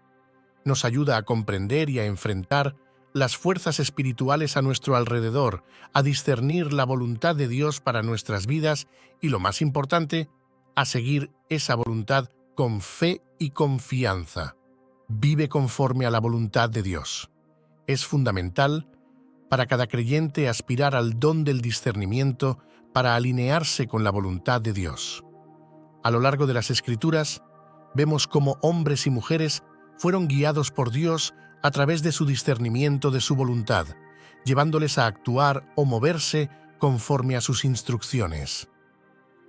Nos ayuda a comprender y a enfrentar las fuerzas espirituales a nuestro alrededor, a discernir la voluntad de Dios para nuestras vidas y, lo más importante, a seguir esa voluntad con fe y confianza. Vive conforme a la voluntad de Dios. Es fundamental para cada creyente aspirar al don del discernimiento para alinearse con la voluntad de Dios. A lo largo de las Escrituras, vemos cómo hombres y mujeres fueron guiados por Dios a través de su discernimiento de su voluntad, llevándoles a actuar o moverse conforme a sus instrucciones.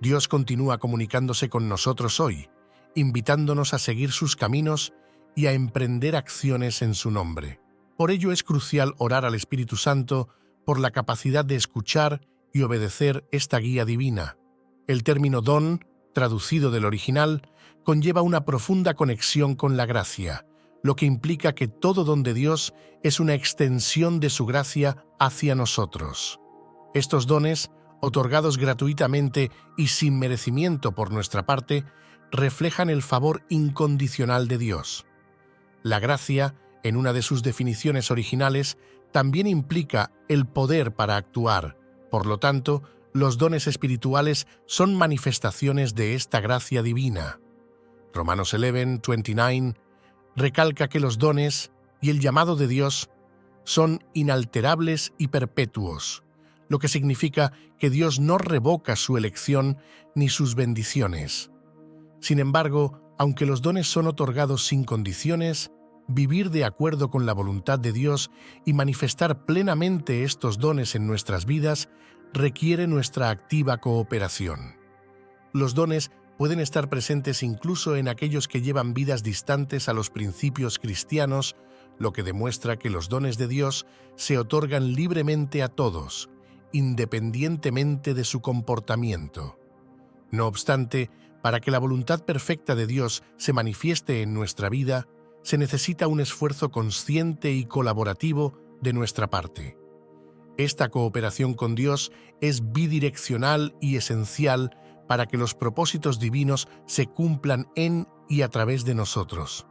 Dios continúa comunicándose con nosotros hoy, invitándonos a seguir sus caminos y a emprender acciones en su nombre. Por ello es crucial orar al Espíritu Santo por la capacidad de escuchar y obedecer esta guía divina. El término don traducido del original, conlleva una profunda conexión con la gracia, lo que implica que todo don de Dios es una extensión de su gracia hacia nosotros. Estos dones, otorgados gratuitamente y sin merecimiento por nuestra parte, reflejan el favor incondicional de Dios. La gracia, en una de sus definiciones originales, también implica el poder para actuar. Por lo tanto, los dones espirituales son manifestaciones de esta gracia divina. Romanos 11:29 recalca que los dones y el llamado de Dios son inalterables y perpetuos, lo que significa que Dios no revoca su elección ni sus bendiciones. Sin embargo, aunque los dones son otorgados sin condiciones, vivir de acuerdo con la voluntad de Dios y manifestar plenamente estos dones en nuestras vidas requiere nuestra activa cooperación. Los dones pueden estar presentes incluso en aquellos que llevan vidas distantes a los principios cristianos, lo que demuestra que los dones de Dios se otorgan libremente a todos, independientemente de su comportamiento. No obstante, para que la voluntad perfecta de Dios se manifieste en nuestra vida, se necesita un esfuerzo consciente y colaborativo de nuestra parte. Esta cooperación con Dios es bidireccional y esencial para que los propósitos divinos se cumplan en y a través de nosotros.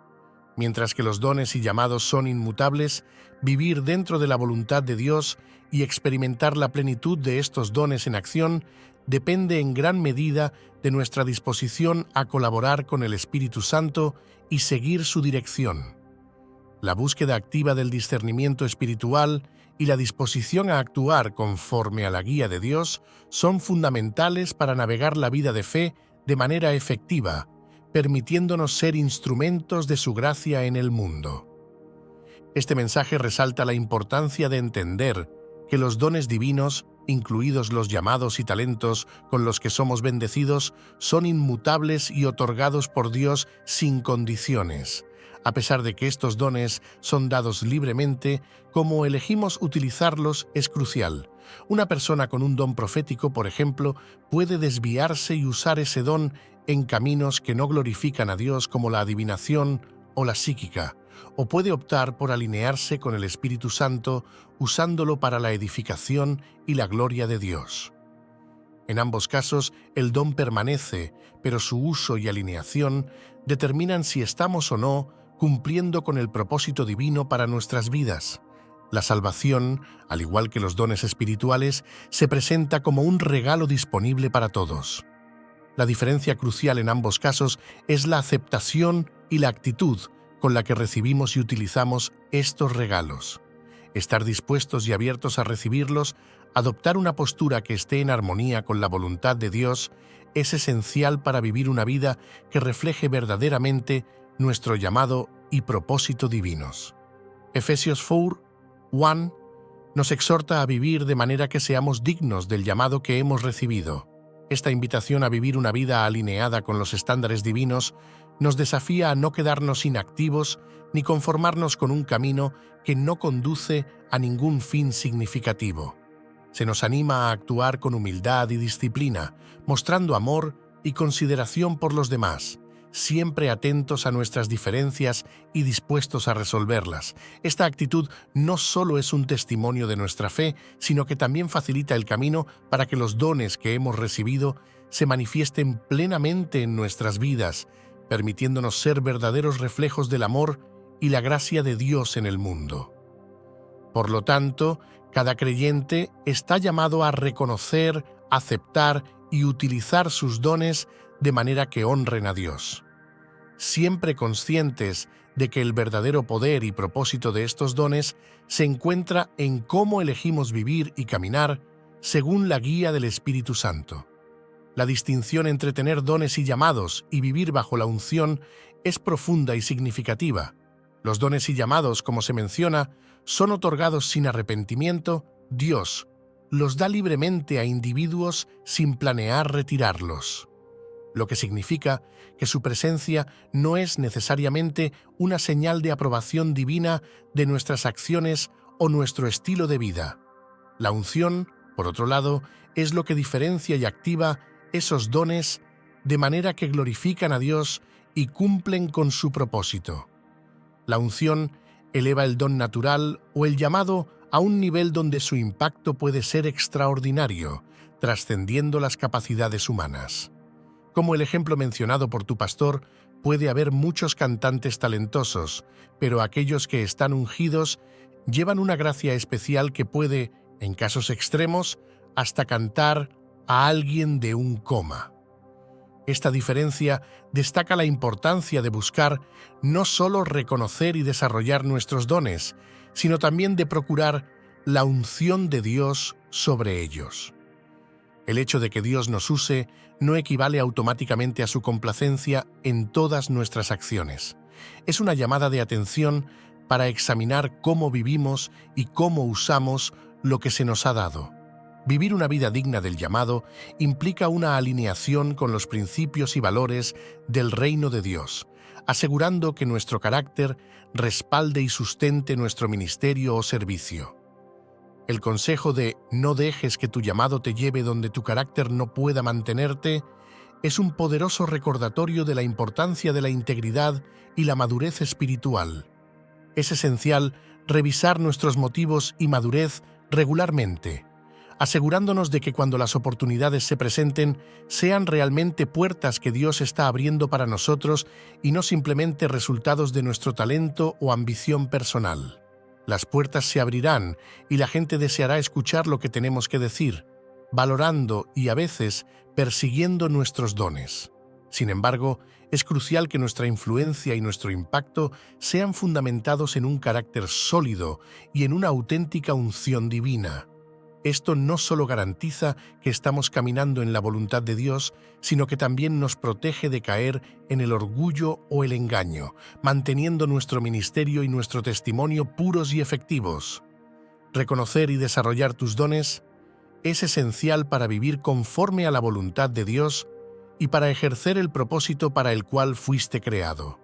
Mientras que los dones y llamados son inmutables, vivir dentro de la voluntad de Dios y experimentar la plenitud de estos dones en acción depende en gran medida de nuestra disposición a colaborar con el Espíritu Santo y seguir su dirección. La búsqueda activa del discernimiento espiritual y la disposición a actuar conforme a la guía de Dios son fundamentales para navegar la vida de fe de manera efectiva, permitiéndonos ser instrumentos de su gracia en el mundo. Este mensaje resalta la importancia de entender que los dones divinos, incluidos los llamados y talentos con los que somos bendecidos, son inmutables y otorgados por Dios sin condiciones. A pesar de que estos dones son dados libremente, cómo elegimos utilizarlos es crucial. Una persona con un don profético, por ejemplo, puede desviarse y usar ese don en caminos que no glorifican a Dios, como la adivinación o la psíquica, o puede optar por alinearse con el Espíritu Santo usándolo para la edificación y la gloria de Dios. En ambos casos, el don permanece, pero su uso y alineación determinan si estamos o no cumpliendo con el propósito divino para nuestras vidas. La salvación, al igual que los dones espirituales, se presenta como un regalo disponible para todos. La diferencia crucial en ambos casos es la aceptación y la actitud con la que recibimos y utilizamos estos regalos. Estar dispuestos y abiertos a recibirlos, adoptar una postura que esté en armonía con la voluntad de Dios, es esencial para vivir una vida que refleje verdaderamente nuestro llamado y propósito divinos. Efesios 4:1 nos exhorta a vivir de manera que seamos dignos del llamado que hemos recibido. Esta invitación a vivir una vida alineada con los estándares divinos nos desafía a no quedarnos inactivos ni conformarnos con un camino que no conduce a ningún fin significativo. Se nos anima a actuar con humildad y disciplina, mostrando amor y consideración por los demás, siempre atentos a nuestras diferencias y dispuestos a resolverlas. Esta actitud no solo es un testimonio de nuestra fe, sino que también facilita el camino para que los dones que hemos recibido se manifiesten plenamente en nuestras vidas, permitiéndonos ser verdaderos reflejos del amor y la gracia de Dios en el mundo. Por lo tanto, cada creyente está llamado a reconocer, aceptar y utilizar sus dones de manera que honren a Dios. Siempre conscientes de que el verdadero poder y propósito de estos dones se encuentra en cómo elegimos vivir y caminar según la guía del Espíritu Santo. La distinción entre tener dones y llamados y vivir bajo la unción es profunda y significativa. Los dones y llamados, como se menciona, son otorgados sin arrepentimiento. Dios los da libremente a individuos sin planear retirarlos, lo que significa que su presencia no es necesariamente una señal de aprobación divina de nuestras acciones o nuestro estilo de vida. La unción, por otro lado, es lo que diferencia y activa esos dones de manera que glorifican a Dios y cumplen con su propósito. La unción eleva el don natural o el llamado a un nivel donde su impacto puede ser extraordinario, trascendiendo las capacidades humanas. Como el ejemplo mencionado por tu pastor, puede haber muchos cantantes talentosos, pero aquellos que están ungidos llevan una gracia especial que puede, en casos extremos, hasta cantar a alguien de un coma. Esta diferencia destaca la importancia de buscar no solo reconocer y desarrollar nuestros dones, sino también de procurar la unción de Dios sobre ellos. El hecho de que Dios nos use no equivale automáticamente a su complacencia en todas nuestras acciones. Es una llamada de atención para examinar cómo vivimos y cómo usamos lo que se nos ha dado. Vivir una vida digna del llamado implica una alineación con los principios y valores del reino de Dios, asegurando que nuestro carácter respalde y sustente nuestro ministerio o servicio. El consejo de no dejes que tu llamado te lleve donde tu carácter no pueda mantenerte es un poderoso recordatorio de la importancia de la integridad y la madurez espiritual. Es esencial revisar nuestros motivos y madurez regularmente, asegurándonos de que cuando las oportunidades se presenten, sean realmente puertas que Dios está abriendo para nosotros y no simplemente resultados de nuestro talento o ambición personal. Las puertas se abrirán y la gente deseará escuchar lo que tenemos que decir, valorando y a veces persiguiendo nuestros dones. Sin embargo, es crucial que nuestra influencia y nuestro impacto sean fundamentados en un carácter sólido y en una auténtica unción divina. Esto no solo garantiza que estamos caminando en la voluntad de Dios, sino que también nos protege de caer en el orgullo o el engaño, manteniendo nuestro ministerio y nuestro testimonio puros y efectivos. Reconocer y desarrollar tus dones es esencial para vivir conforme a la voluntad de Dios y para ejercer el propósito para el cual fuiste creado.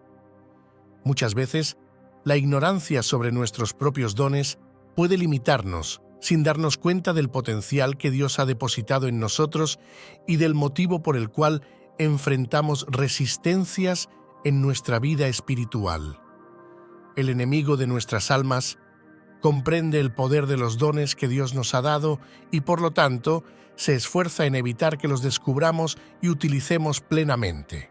Muchas veces, la ignorancia sobre nuestros propios dones puede limitarnos, sin darnos cuenta del potencial que Dios ha depositado en nosotros y del motivo por el cual enfrentamos resistencias en nuestra vida espiritual. El enemigo de nuestras almas comprende el poder de los dones que Dios nos ha dado y, por lo tanto, se esfuerza en evitar que los descubramos y utilicemos plenamente.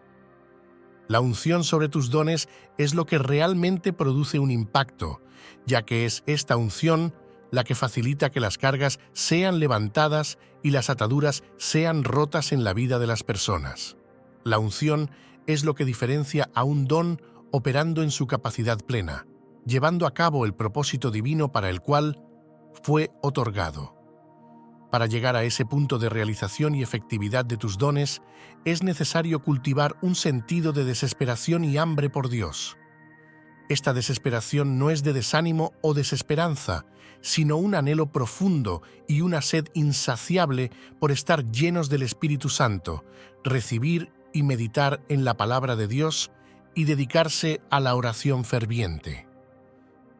La unción sobre tus dones es lo que realmente produce un impacto, ya que es esta unción la que facilita que las cargas sean levantadas y las ataduras sean rotas en la vida de las personas. La unción es lo que diferencia a un don operando en su capacidad plena, llevando a cabo el propósito divino para el cual fue otorgado. Para llegar a ese punto de realización y efectividad de tus dones, es necesario cultivar un sentido de desesperación y hambre por Dios. Esta desesperación no es de desánimo o desesperanza, sino un anhelo profundo y una sed insaciable por estar llenos del Espíritu Santo, recibir y meditar en la palabra de Dios y dedicarse a la oración ferviente.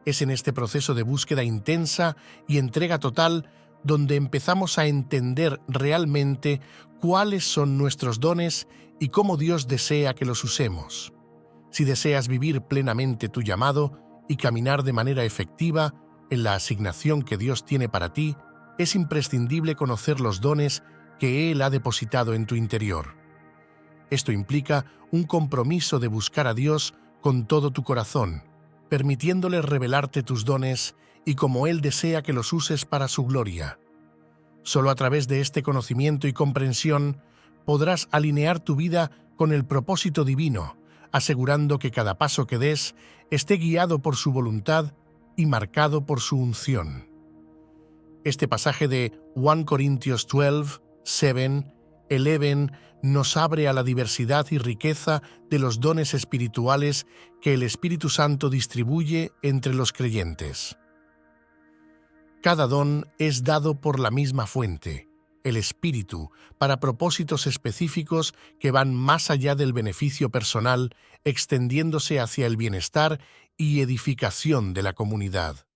Es en este proceso de búsqueda intensa y entrega total donde empezamos a entender realmente cuáles son nuestros dones y cómo Dios desea que los usemos. Si deseas vivir plenamente tu llamado y caminar de manera efectiva en la asignación que Dios tiene para ti, es imprescindible conocer los dones que Él ha depositado en tu interior. Esto implica un compromiso de buscar a Dios con todo tu corazón, permitiéndole revelarte tus dones y como Él desea que los uses para su gloria. Solo a través de este conocimiento y comprensión podrás alinear tu vida con el propósito divino, asegurando que cada paso que des esté guiado por su voluntad y marcado por su unción. Este pasaje de 1 Corintios 12, 7, 11 nos abre a la diversidad y riqueza de los dones espirituales que el Espíritu Santo distribuye entre los creyentes. Cada don es dado por la misma fuente, el Espíritu, para propósitos específicos que van más allá del beneficio personal, extendiéndose hacia el bienestar y edificación de la comunidad.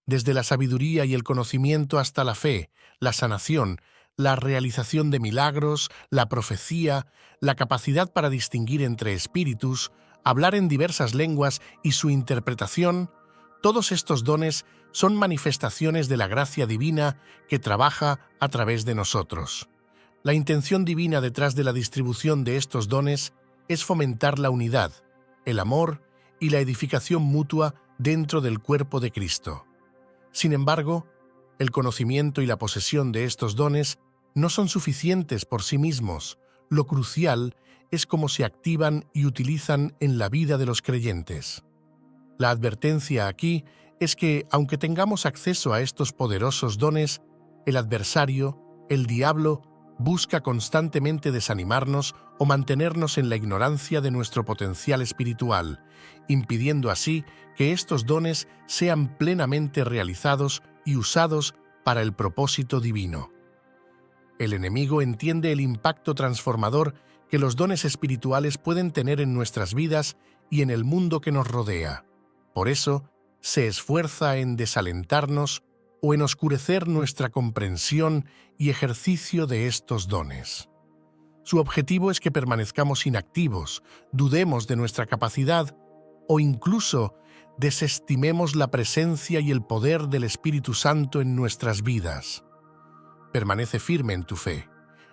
Desde la sabiduría y el conocimiento hasta la fe, la sanación, la realización de milagros, la profecía, la capacidad para distinguir entre espíritus, hablar en diversas lenguas y su interpretación, todos estos dones son manifestaciones de la gracia divina que trabaja a través de nosotros. La intención divina detrás de la distribución de estos dones es fomentar la unidad, el amor y la edificación mutua dentro del cuerpo de Cristo. Sin embargo, el conocimiento y la posesión de estos dones no son suficientes por sí mismos. Lo crucial es cómo se activan y utilizan en la vida de los creyentes. La advertencia aquí es que, aunque tengamos acceso a estos poderosos dones, el adversario, el diablo, busca constantemente desanimarnos o mantenernos en la ignorancia de nuestro potencial espiritual, impidiendo así que estos dones sean plenamente realizados y usados para el propósito divino. El enemigo entiende el impacto transformador que los dones espirituales pueden tener en nuestras vidas y en el mundo que nos rodea. Por eso, se esfuerza en desalentarnos o en oscurecer nuestra comprensión y ejercicio de estos dones. Su objetivo es que permanezcamos inactivos, dudemos de nuestra capacidad o incluso desestimemos la presencia y el poder del Espíritu Santo en nuestras vidas. Permanece firme en tu fe.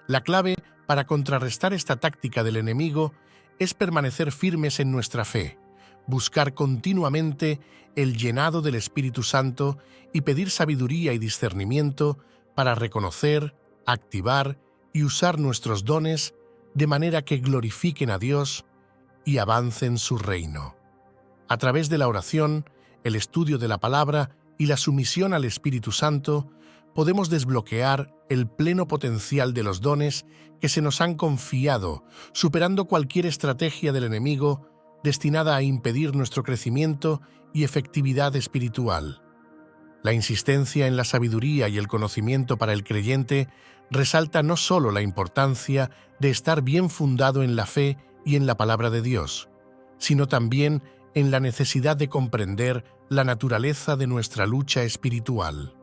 La clave para contrarrestar esta táctica del enemigo es permanecer firmes en nuestra fe, buscar continuamente el llenado del Espíritu Santo y pedir sabiduría y discernimiento para reconocer, activar y usar nuestros dones de manera que glorifiquen a Dios y avancen su reino. A través de la oración, el estudio de la palabra y la sumisión al Espíritu Santo, podemos desbloquear el pleno potencial de los dones que se nos han confiado, superando cualquier estrategia del enemigo destinada a impedir nuestro crecimiento y efectividad espiritual. La insistencia en la sabiduría y el conocimiento para el creyente resalta no solo la importancia de estar bien fundado en la fe y en la palabra de Dios, sino también en la necesidad de comprender la naturaleza de nuestra lucha espiritual.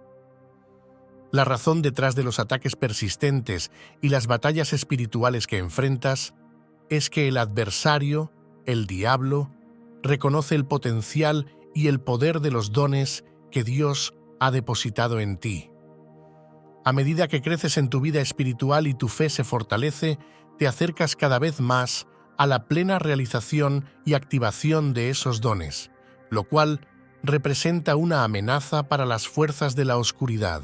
La razón detrás de los ataques persistentes y las batallas espirituales que enfrentas es que el adversario, el diablo, reconoce el potencial y el poder de los dones que Dios ha depositado en ti. A medida que creces en tu vida espiritual y tu fe se fortalece, te acercas cada vez más a la plena realización y activación de esos dones, lo cual representa una amenaza para las fuerzas de la oscuridad.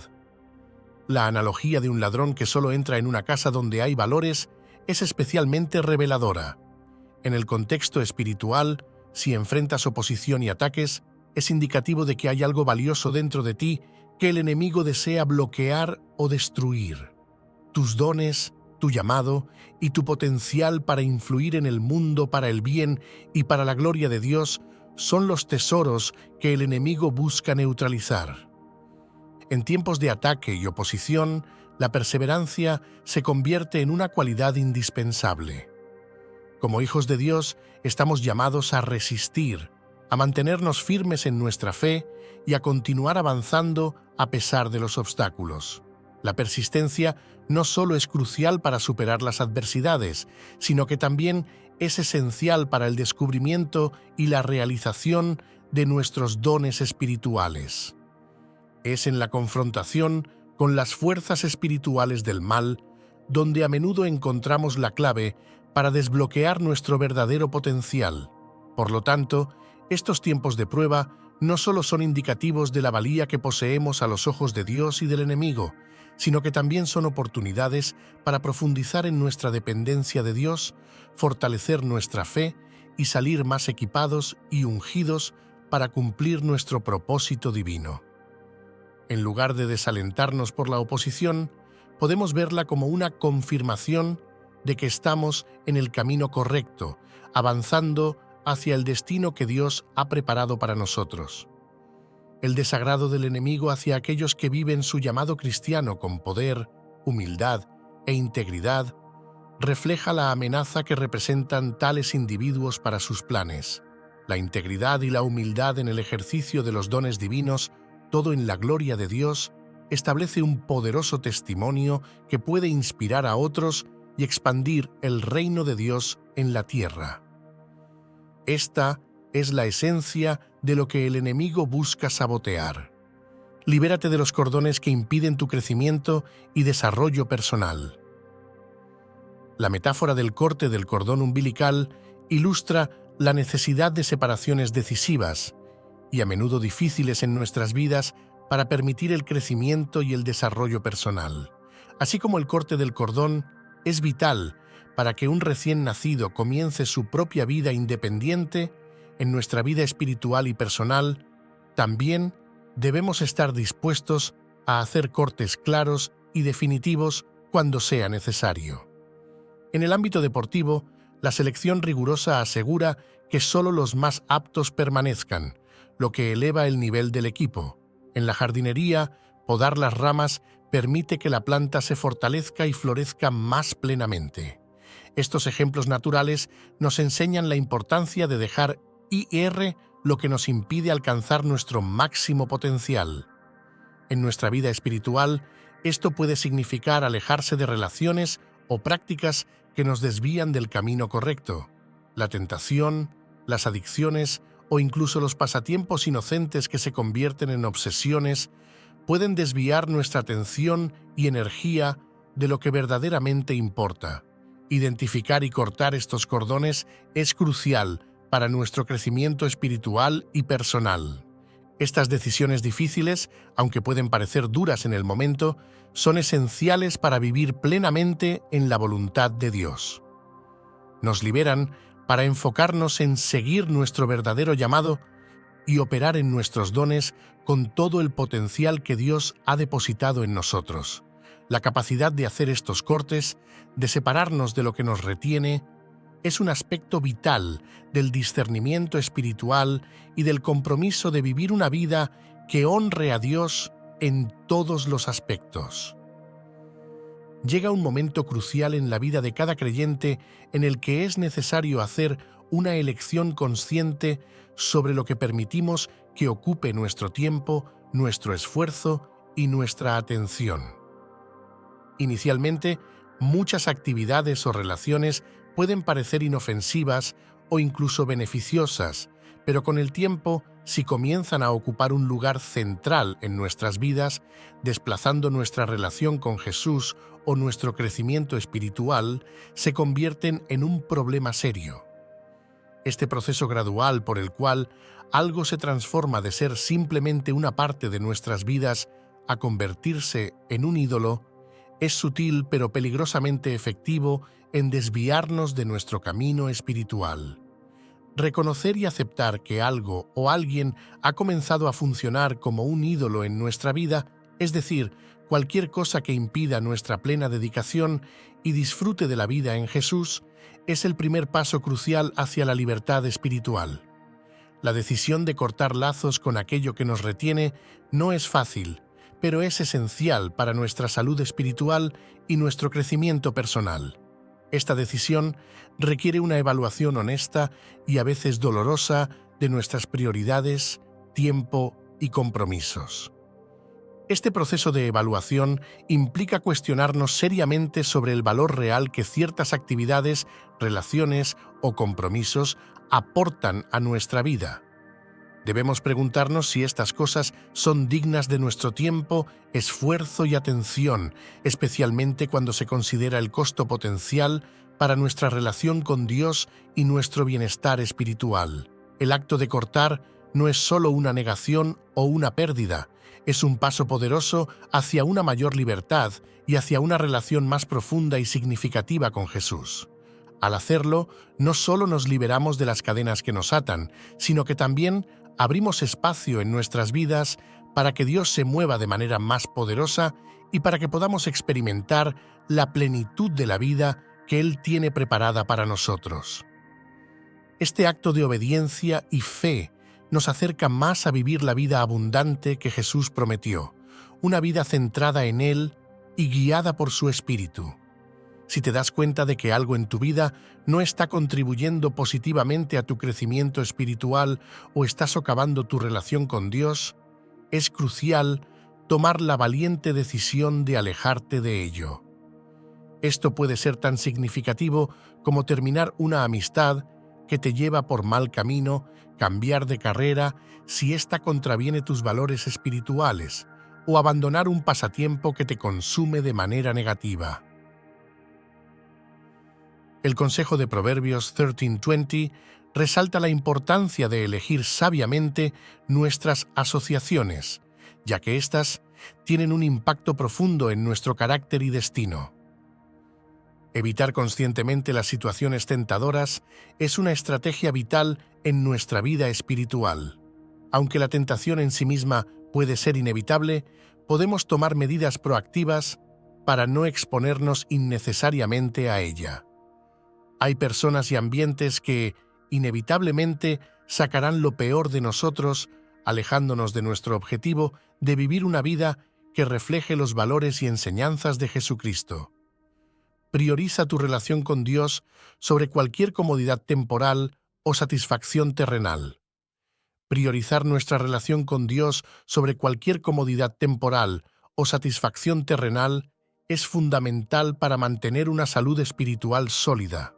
La analogía de un ladrón que solo entra en una casa donde hay valores es especialmente reveladora. En el contexto espiritual, si enfrentas oposición y ataques, es indicativo de que hay algo valioso dentro de ti que el enemigo desea bloquear o destruir. Tus dones, tu llamado y tu potencial para influir en el mundo para el bien y para la gloria de Dios son los tesoros que el enemigo busca neutralizar. En tiempos de ataque y oposición, la perseverancia se convierte en una cualidad indispensable. Como hijos de Dios, estamos llamados a resistir, a mantenernos firmes en nuestra fe y a continuar avanzando a pesar de los obstáculos. La persistencia no solo es crucial para superar las adversidades, sino que también es esencial para el descubrimiento y la realización de nuestros dones espirituales. Es en la confrontación con las fuerzas espirituales del mal donde a menudo encontramos la clave para desbloquear nuestro verdadero potencial. Por lo tanto, estos tiempos de prueba no solo son indicativos de la valía que poseemos a los ojos de Dios y del enemigo, sino que también son oportunidades para profundizar en nuestra dependencia de Dios, fortalecer nuestra fe y salir más equipados y ungidos para cumplir nuestro propósito divino. En lugar de desalentarnos por la oposición, podemos verla como una confirmación de que estamos en el camino correcto, avanzando hacia el destino que Dios ha preparado para nosotros. El desagrado del enemigo hacia aquellos que viven su llamado cristiano con poder, humildad e integridad refleja la amenaza que representan tales individuos para sus planes. La integridad y la humildad en el ejercicio de los dones divinos, todo en la gloria de Dios, establece un poderoso testimonio que puede inspirar a otros y expandir el reino de Dios en la tierra. Esta es la esencia de lo que el enemigo busca sabotear. Libérate de los cordones que impiden tu crecimiento y desarrollo personal. La metáfora del corte del cordón umbilical ilustra la necesidad de separaciones decisivas y a menudo difíciles en nuestras vidas para permitir el crecimiento y el desarrollo personal. Así como el corte del cordón es vital para que un recién nacido comience su propia vida independiente, en nuestra vida espiritual y personal, también debemos estar dispuestos a hacer cortes claros y definitivos cuando sea necesario. En el ámbito deportivo, la selección rigurosa asegura que solo los más aptos permanezcan, lo que eleva el nivel del equipo. En la jardinería, podar las ramas permite que la planta se fortalezca y florezca más plenamente. Estos ejemplos naturales nos enseñan la importancia de dejar ir lo que nos impide alcanzar nuestro máximo potencial. En nuestra vida espiritual, esto puede significar alejarse de relaciones o prácticas que nos desvían del camino correcto. La tentación, las adicciones o incluso los pasatiempos inocentes que se convierten en obsesiones pueden desviar nuestra atención y energía de lo que verdaderamente importa. Identificar y cortar estos cordones es crucial para nuestro crecimiento espiritual y personal. Estas decisiones difíciles, aunque pueden parecer duras en el momento, son esenciales para vivir plenamente en la voluntad de Dios. Nos liberan para enfocarnos en seguir nuestro verdadero llamado y operar en nuestros dones con todo el potencial que Dios ha depositado en nosotros. La capacidad de hacer estos cortes, de separarnos de lo que nos retiene, es un aspecto vital del discernimiento espiritual y del compromiso de vivir una vida que honre a Dios en todos los aspectos. Llega un momento crucial en la vida de cada creyente en el que es necesario hacer una elección consciente sobre lo que permitimos que ocupe nuestro tiempo, nuestro esfuerzo y nuestra atención. Inicialmente, muchas actividades o relaciones pueden parecer inofensivas o incluso beneficiosas, pero con el tiempo, si comienzan a ocupar un lugar central en nuestras vidas, desplazando nuestra relación con Jesús o nuestro crecimiento espiritual, se convierten en un problema serio. Este proceso gradual por el cual algo se transforma de ser simplemente una parte de nuestras vidas a convertirse en un ídolo es sutil pero peligrosamente efectivo en desviarnos de nuestro camino espiritual. Reconocer y aceptar que algo o alguien ha comenzado a funcionar como un ídolo en nuestra vida, es decir, cualquier cosa que impida nuestra plena dedicación y disfrute de la vida en Jesús, es el primer paso crucial hacia la libertad espiritual. La decisión de cortar lazos con aquello que nos retiene no es fácil, pero es esencial para nuestra salud espiritual y nuestro crecimiento personal. Esta decisión requiere una evaluación honesta y a veces dolorosa de nuestras prioridades, tiempo y compromisos. Este proceso de evaluación implica cuestionarnos seriamente sobre el valor real que ciertas actividades, relaciones o compromisos aportan a nuestra vida. Debemos preguntarnos si estas cosas son dignas de nuestro tiempo, esfuerzo y atención, especialmente cuando se considera el costo potencial para nuestra relación con Dios y nuestro bienestar espiritual. El acto de cortar no es solo una negación o una pérdida, es un paso poderoso hacia una mayor libertad y hacia una relación más profunda y significativa con Jesús. Al hacerlo, no solo nos liberamos de las cadenas que nos atan, sino que también abrimos espacio en nuestras vidas para que Dios se mueva de manera más poderosa y para que podamos experimentar la plenitud de la vida que Él tiene preparada para nosotros. Este acto de obediencia y fe nos acerca más a vivir la vida abundante que Jesús prometió, una vida centrada en Él y guiada por su Espíritu. Si te das cuenta de que algo en tu vida no está contribuyendo positivamente a tu crecimiento espiritual o está socavando tu relación con Dios, es crucial tomar la valiente decisión de alejarte de ello. Esto puede ser tan significativo como terminar una amistad que te lleva por mal camino, cambiar de carrera si ésta contraviene tus valores espirituales, o abandonar un pasatiempo que te consume de manera negativa. El consejo de Proverbios 13:20 resalta la importancia de elegir sabiamente nuestras asociaciones, ya que éstas tienen un impacto profundo en nuestro carácter y destino. Evitar conscientemente las situaciones tentadoras es una estrategia vital en nuestra vida espiritual. Aunque la tentación en sí misma puede ser inevitable, podemos tomar medidas proactivas para no exponernos innecesariamente a ella. Hay personas y ambientes que, inevitablemente, sacarán lo peor de nosotros, alejándonos de nuestro objetivo de vivir una vida que refleje los valores y enseñanzas de Jesucristo. Prioriza tu relación con Dios sobre cualquier comodidad temporal o satisfacción terrenal. Priorizar nuestra relación con Dios sobre cualquier comodidad temporal o satisfacción terrenal es fundamental para mantener una salud espiritual sólida.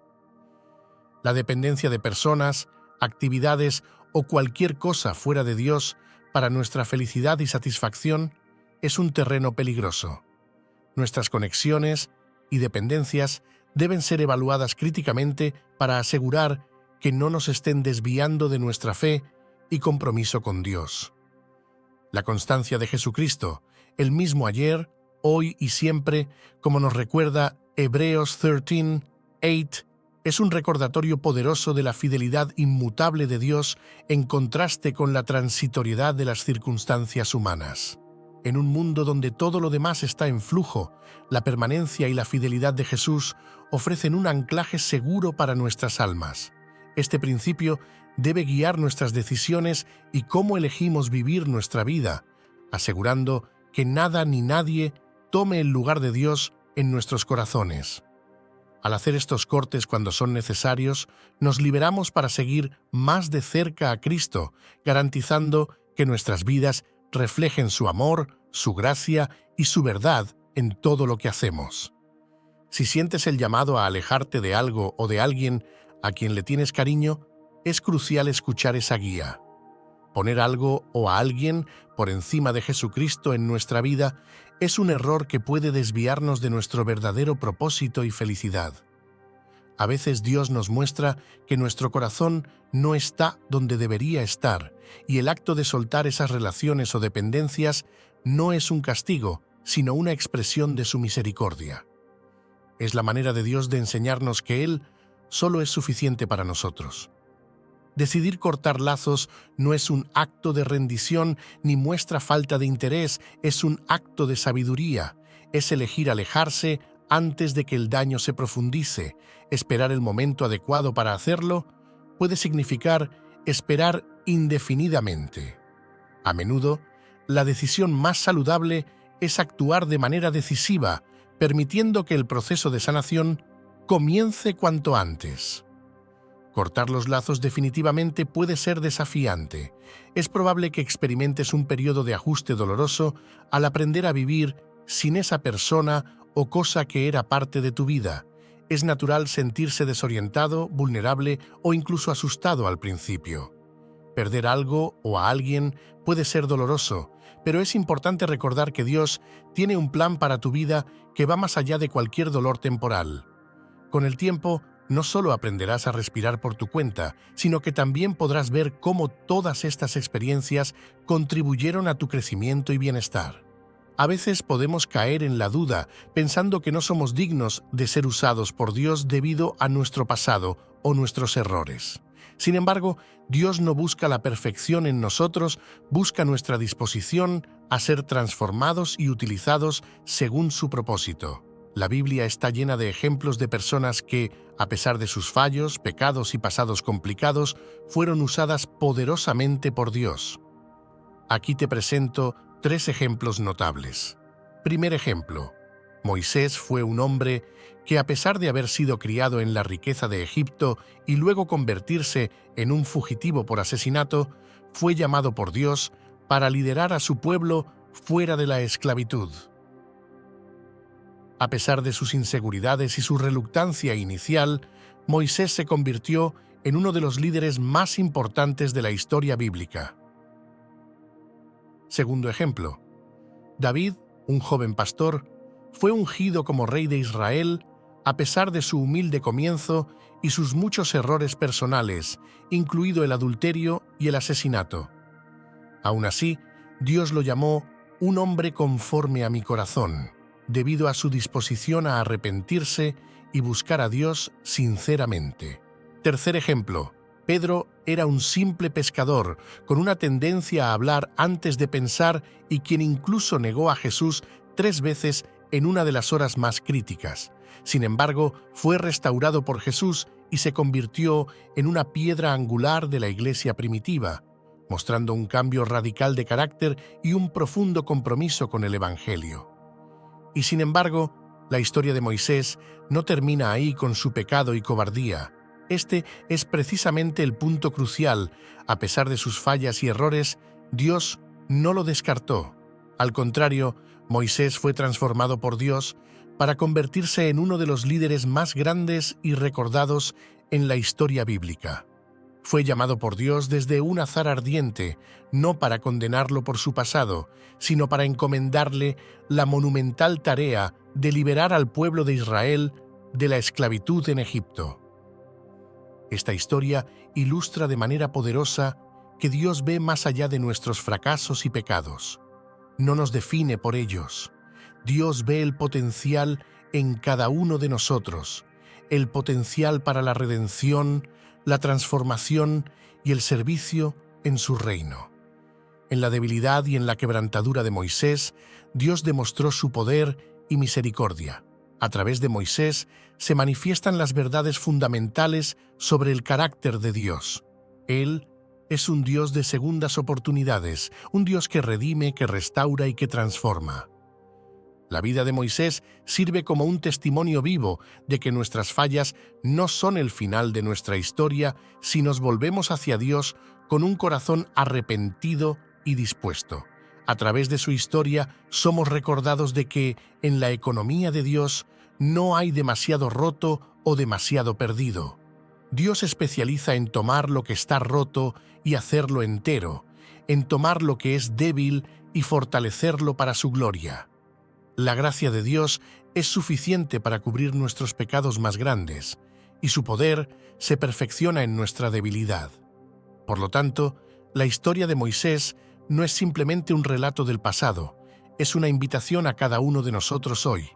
La dependencia de personas, actividades o cualquier cosa fuera de Dios para nuestra felicidad y satisfacción es un terreno peligroso. Nuestras conexiones y dependencias deben ser evaluadas críticamente para asegurar que no nos estén desviando de nuestra fe y compromiso con Dios. La constancia de Jesucristo, el mismo ayer, hoy y siempre, como nos recuerda Hebreos 13:8, es un recordatorio poderoso de la fidelidad inmutable de Dios en contraste con la transitoriedad de las circunstancias humanas. En un mundo donde todo lo demás está en flujo, la permanencia y la fidelidad de Jesús ofrecen un anclaje seguro para nuestras almas. Este principio debe guiar nuestras decisiones y cómo elegimos vivir nuestra vida, asegurando que nada ni nadie tome el lugar de Dios en nuestros corazones. Al hacer estos cortes cuando son necesarios, nos liberamos para seguir más de cerca a Cristo, garantizando que nuestras vidas reflejen su amor, su gracia y su verdad en todo lo que hacemos. Si sientes el llamado a alejarte de algo o de alguien a quien le tienes cariño, es crucial escuchar esa guía. Poner algo o a alguien por encima de Jesucristo en nuestra vida es un error que puede desviarnos de nuestro verdadero propósito y felicidad. A veces Dios nos muestra que nuestro corazón no está donde debería estar, y el acto de soltar esas relaciones o dependencias no es un castigo, sino una expresión de su misericordia. Es la manera de Dios de enseñarnos que Él solo es suficiente para nosotros. Decidir cortar lazos no es un acto de rendición ni muestra falta de interés, es un acto de sabiduría. Es elegir alejarse antes de que el daño se profundice. Esperar el momento adecuado para hacerlo puede significar esperar indefinidamente. A menudo, la decisión más saludable es actuar de manera decisiva, permitiendo que el proceso de sanación comience cuanto antes. Cortar los lazos definitivamente puede ser desafiante. Es probable que experimentes un periodo de ajuste doloroso al aprender a vivir sin esa persona o cosa que era parte de tu vida. Es natural sentirse desorientado, vulnerable o incluso asustado al principio. Perder algo o a alguien puede ser doloroso, pero es importante recordar que Dios tiene un plan para tu vida que va más allá de cualquier dolor temporal. Con el tiempo, no solo aprenderás a respirar por tu cuenta, sino que también podrás ver cómo todas estas experiencias contribuyeron a tu crecimiento y bienestar. A veces podemos caer en la duda, pensando que no somos dignos de ser usados por Dios debido a nuestro pasado o nuestros errores. Sin embargo, Dios no busca la perfección en nosotros, busca nuestra disposición a ser transformados y utilizados según su propósito. La Biblia está llena de ejemplos de personas que, a pesar de sus fallos, pecados y pasados complicados, fueron usadas poderosamente por Dios. Aquí te presento 3 ejemplos notables. Primer ejemplo. Moisés fue un hombre que, a pesar de haber sido criado en la riqueza de Egipto y luego convertirse en un fugitivo por asesinato, fue llamado por Dios para liderar a su pueblo fuera de la esclavitud. A pesar de sus inseguridades y su reluctancia inicial, Moisés se convirtió en uno de los líderes más importantes de la historia bíblica. Segundo ejemplo, David, un joven pastor, fue ungido como rey de Israel a pesar de su humilde comienzo y sus muchos errores personales, incluido el adulterio y el asesinato. Aún así, Dios lo llamó un hombre conforme a mi corazón, debido a su disposición a arrepentirse y buscar a Dios sinceramente. Tercer ejemplo, Pedro era un simple pescador, con una tendencia a hablar antes de pensar y quien incluso negó a Jesús 3 veces en una de las horas más críticas. Sin embargo, fue restaurado por Jesús y se convirtió en una piedra angular de la iglesia primitiva, mostrando un cambio radical de carácter y un profundo compromiso con el Evangelio. Y sin embargo, la historia de Moisés no termina ahí con su pecado y cobardía. Este es precisamente el punto crucial. A pesar de sus fallas y errores, Dios no lo descartó. Al contrario, Moisés fue transformado por Dios para convertirse en uno de los líderes más grandes y recordados en la historia bíblica. Fue llamado por Dios desde un azar ardiente, no para condenarlo por su pasado, sino para encomendarle la monumental tarea de liberar al pueblo de Israel de la esclavitud en Egipto. Esta historia ilustra de manera poderosa que Dios ve más allá de nuestros fracasos y pecados. No nos define por ellos. Dios ve el potencial en cada uno de nosotros, el potencial para la redención, la transformación y el servicio en su reino. En la debilidad y en la quebrantadura de Moisés, Dios demostró su poder y misericordia. A través de Moisés se manifiestan las verdades fundamentales sobre el carácter de Dios. Él es un Dios de segundas oportunidades, un Dios que redime, que restaura y que transforma. La vida de Moisés sirve como un testimonio vivo de que nuestras fallas no son el final de nuestra historia si nos volvemos hacia Dios con un corazón arrepentido y dispuesto. A través de su historia somos recordados de que en la economía de Dios no hay demasiado roto o demasiado perdido. Dios especializa en tomar lo que está roto y hacerlo entero, en tomar lo que es débil y fortalecerlo para su gloria. La gracia de Dios es suficiente para cubrir nuestros pecados más grandes, y su poder se perfecciona en nuestra debilidad. Por lo tanto, la historia de Moisés no es simplemente un relato del pasado, es una invitación a cada uno de nosotros hoy.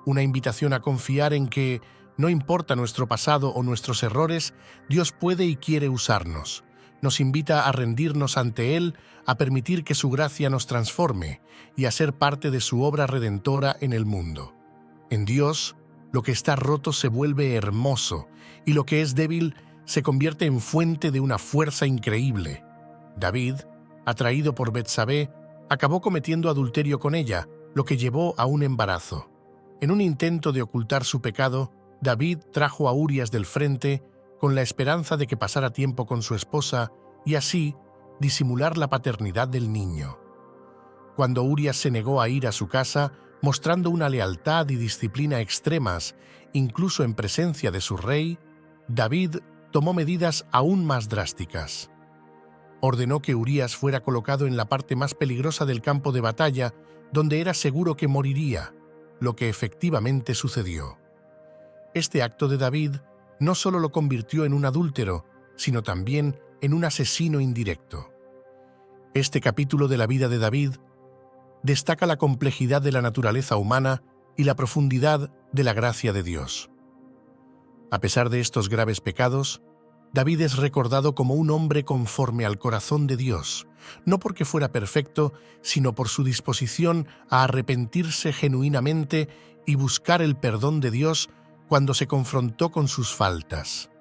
Una invitación a confiar en que, no importa nuestro pasado o nuestros errores, Dios puede y quiere usarnos. Nos invita a rendirnos ante Él, a permitir que su gracia nos transforme y a ser parte de su obra redentora en el mundo. En Dios, lo que está roto se vuelve hermoso y lo que es débil se convierte en fuente de una fuerza increíble. David, atraído por Betsabé, acabó cometiendo adulterio con ella, lo que llevó a un embarazo. En un intento de ocultar su pecado, David trajo a Urías del frente con la esperanza de que pasara tiempo con su esposa y así disimular la paternidad del niño. Cuando Urías se negó a ir a su casa, mostrando una lealtad y disciplina extremas, incluso en presencia de su rey, David tomó medidas aún más drásticas. Ordenó que Urías fuera colocado en la parte más peligrosa del campo de batalla, donde era seguro que moriría, lo que efectivamente sucedió. Este acto de David no solo lo convirtió en un adúltero, sino también en un asesino indirecto. Este capítulo de la vida de David destaca la complejidad de la naturaleza humana y la profundidad de la gracia de Dios. A pesar de estos graves pecados, David es recordado como un hombre conforme al corazón de Dios, no porque fuera perfecto, sino por su disposición a arrepentirse genuinamente y buscar el perdón de Dios cuando se confrontó con sus faltas.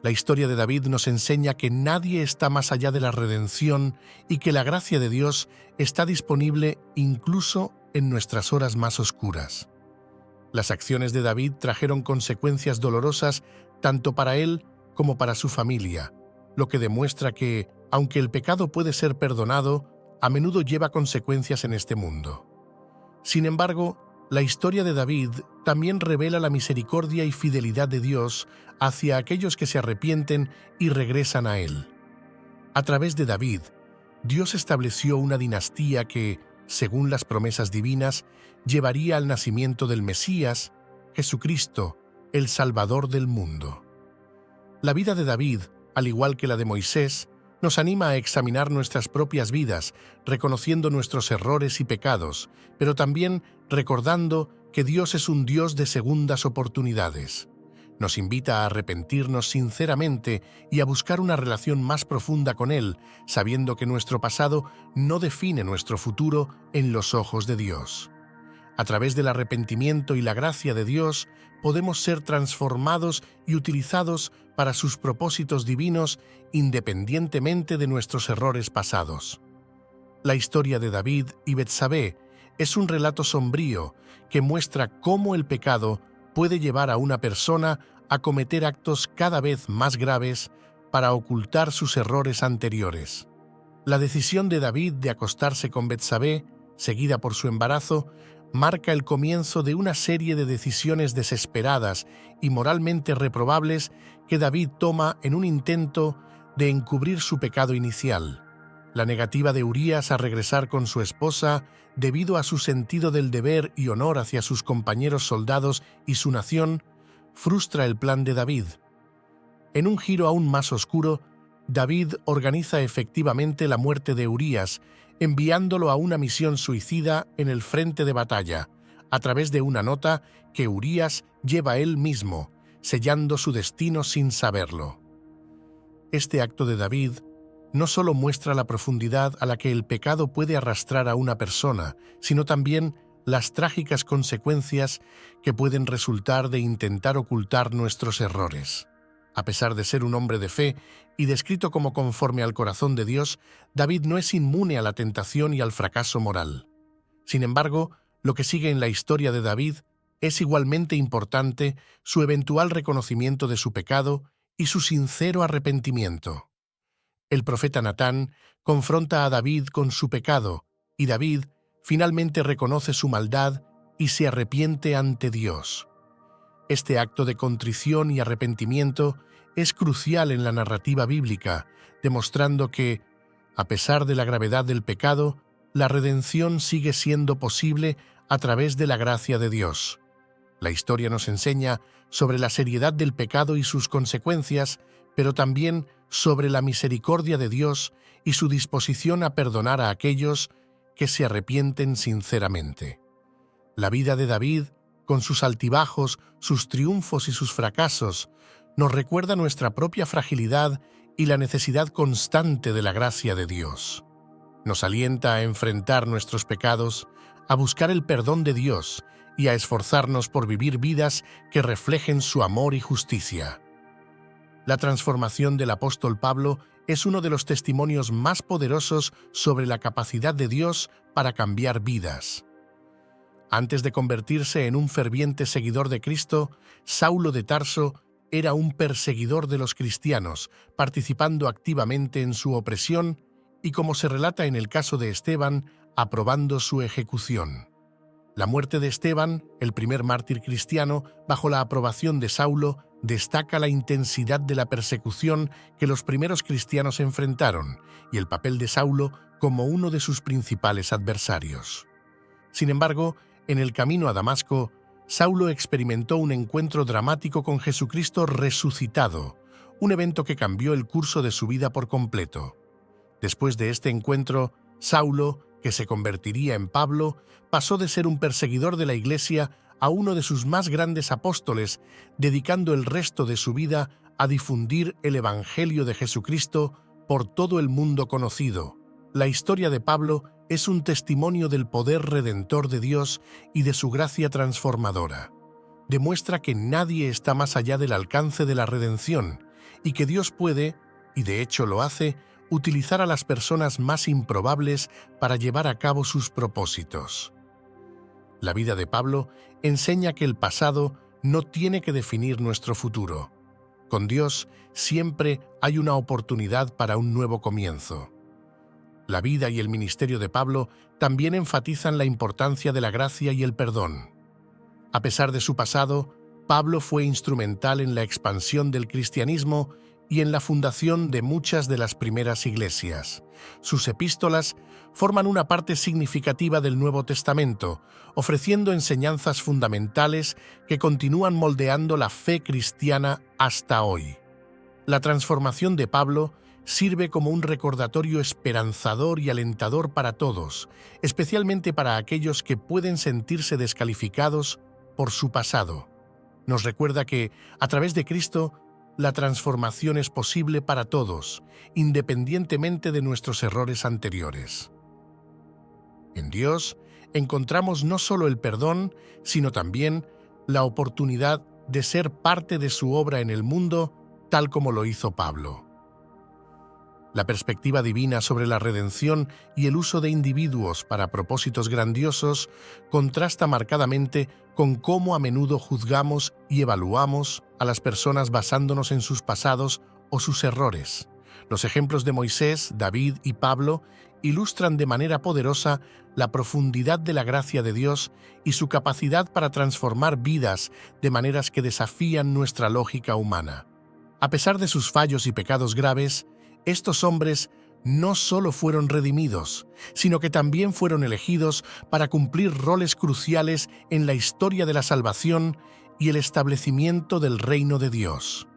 La historia de David nos enseña que nadie está más allá de la redención y que la gracia de Dios está disponible incluso en nuestras horas más oscuras. Las acciones de David trajeron consecuencias dolorosas tanto para él como para su familia, lo que demuestra que, aunque el pecado puede ser perdonado, a menudo lleva consecuencias en este mundo. Sin embargo, la historia de David también revela la misericordia y fidelidad de Dios hacia aquellos que se arrepienten y regresan a Él. A través de David, Dios estableció una dinastía que, según las promesas divinas, llevaría al nacimiento del Mesías, Jesucristo, el Salvador del mundo. La vida de David, al igual que la de Moisés, nos anima a examinar nuestras propias vidas, reconociendo nuestros errores y pecados, pero también recordando que Dios es un Dios de segundas oportunidades. Nos invita a arrepentirnos sinceramente y a buscar una relación más profunda con Él, sabiendo que nuestro pasado no define nuestro futuro en los ojos de Dios. A través del arrepentimiento y la gracia de Dios, podemos ser transformados y utilizados para sus propósitos divinos independientemente de nuestros errores pasados. La historia de David y Betsabé es un relato sombrío que muestra cómo el pecado puede llevar a una persona a cometer actos cada vez más graves para ocultar sus errores anteriores. La decisión de David de acostarse con Betsabé, seguida por su embarazo, marca el comienzo de una serie de decisiones desesperadas y moralmente reprobables que David toma en un intento de encubrir su pecado inicial. La negativa de Urías a regresar con su esposa debido a su sentido del deber y honor hacia sus compañeros soldados y su nación, frustra el plan de David. En un giro aún más oscuro, David organiza efectivamente la muerte de Urías, enviándolo a una misión suicida en el frente de batalla, a través de una nota que Urías lleva él mismo, sellando su destino sin saberlo. Este acto de David no solo muestra la profundidad a la que el pecado puede arrastrar a una persona, sino también las trágicas consecuencias que pueden resultar de intentar ocultar nuestros errores. A pesar de ser un hombre de fe y descrito como conforme al corazón de Dios, David no es inmune a la tentación y al fracaso moral. Sin embargo, lo que sigue en la historia de David es igualmente importante: su eventual reconocimiento de su pecado y su sincero arrepentimiento. El profeta Natán confronta a David con su pecado, y David finalmente reconoce su maldad y se arrepiente ante Dios. Este acto de contrición y arrepentimiento es crucial en la narrativa bíblica, demostrando que, a pesar de la gravedad del pecado, la redención sigue siendo posible a través de la gracia de Dios. La historia nos enseña sobre la seriedad del pecado y sus consecuencias, pero también sobre la misericordia de Dios y su disposición a perdonar a aquellos que se arrepienten sinceramente. La vida de David, con sus altibajos, sus triunfos y sus fracasos, nos recuerda nuestra propia fragilidad y la necesidad constante de la gracia de Dios. Nos alienta a enfrentar nuestros pecados, a buscar el perdón de Dios y a esforzarnos por vivir vidas que reflejen su amor y justicia. La transformación del apóstol Pablo es uno de los testimonios más poderosos sobre la capacidad de Dios para cambiar vidas. Antes de convertirse en un ferviente seguidor de Cristo, Saulo de Tarso era un perseguidor de los cristianos, participando activamente en su opresión y, como se relata en el caso de Esteban, aprobando su ejecución. La muerte de Esteban, el primer mártir cristiano, bajo la aprobación de Saulo, destaca la intensidad de la persecución que los primeros cristianos enfrentaron y el papel de Saulo como uno de sus principales adversarios. Sin embargo, en el camino a Damasco, Saulo experimentó un encuentro dramático con Jesucristo resucitado, un evento que cambió el curso de su vida por completo. Después de este encuentro, Saulo, que se convertiría en Pablo, pasó de ser un perseguidor de la Iglesia a uno de sus más grandes apóstoles, dedicando el resto de su vida a difundir el Evangelio de Jesucristo por todo el mundo conocido. La historia de Pablo es un testimonio del poder redentor de Dios y de su gracia transformadora. Demuestra que nadie está más allá del alcance de la redención y que Dios puede, y de hecho lo hace, utilizar a las personas más improbables para llevar a cabo sus propósitos. La vida de Pablo enseña que el pasado no tiene que definir nuestro futuro. Con Dios siempre hay una oportunidad para un nuevo comienzo. La vida y el ministerio de Pablo también enfatizan la importancia de la gracia y el perdón. A pesar de su pasado, Pablo fue instrumental en la expansión del cristianismo y en la fundación de muchas de las primeras iglesias. Sus epístolas forman una parte significativa del Nuevo Testamento, ofreciendo enseñanzas fundamentales que continúan moldeando la fe cristiana hasta hoy. La transformación de Pablo sirve como un recordatorio esperanzador y alentador para todos, especialmente para aquellos que pueden sentirse descalificados por su pasado. Nos recuerda que, a través de Cristo, la transformación es posible para todos, independientemente de nuestros errores anteriores. En Dios encontramos no solo el perdón, sino también la oportunidad de ser parte de su obra en el mundo, tal como lo hizo Pablo. La perspectiva divina sobre la redención y el uso de individuos para propósitos grandiosos contrasta marcadamente con cómo a menudo juzgamos y evaluamos a las personas basándonos en sus pasados o sus errores. Los ejemplos de Moisés, David y Pablo ilustran de manera poderosa la profundidad de la gracia de Dios y su capacidad para transformar vidas de maneras que desafían nuestra lógica humana. A pesar de sus fallos y pecados graves, estos hombres no solo fueron redimidos, sino que también fueron elegidos para cumplir roles cruciales en la historia de la salvación y el establecimiento del reino de Dios.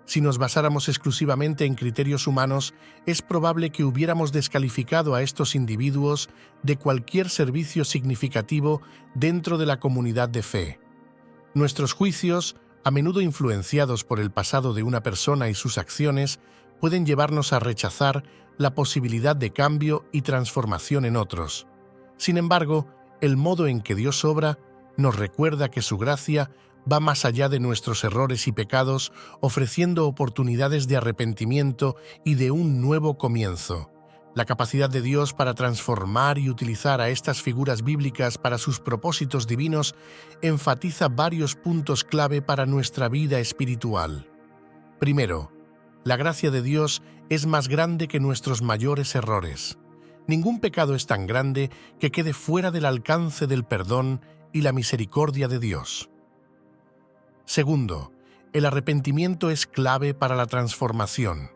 Si nos basáramos exclusivamente en criterios humanos, es probable que hubiéramos descalificado a estos individuos de cualquier servicio significativo dentro de la comunidad de fe. Nuestros juicios, a menudo influenciados por el pasado de una persona y sus acciones, pueden llevarnos a rechazar la posibilidad de cambio y transformación en otros. Sin embargo, el modo en que Dios obra nos recuerda que su gracia va más allá de nuestros errores y pecados, ofreciendo oportunidades de arrepentimiento y de un nuevo comienzo. La capacidad de Dios para transformar y utilizar a estas figuras bíblicas para sus propósitos divinos enfatiza varios puntos clave para nuestra vida espiritual. Primero, la gracia de Dios es más grande que nuestros mayores errores. Ningún pecado es tan grande que quede fuera del alcance del perdón y la misericordia de Dios. Segundo, el arrepentimiento es clave para la transformación.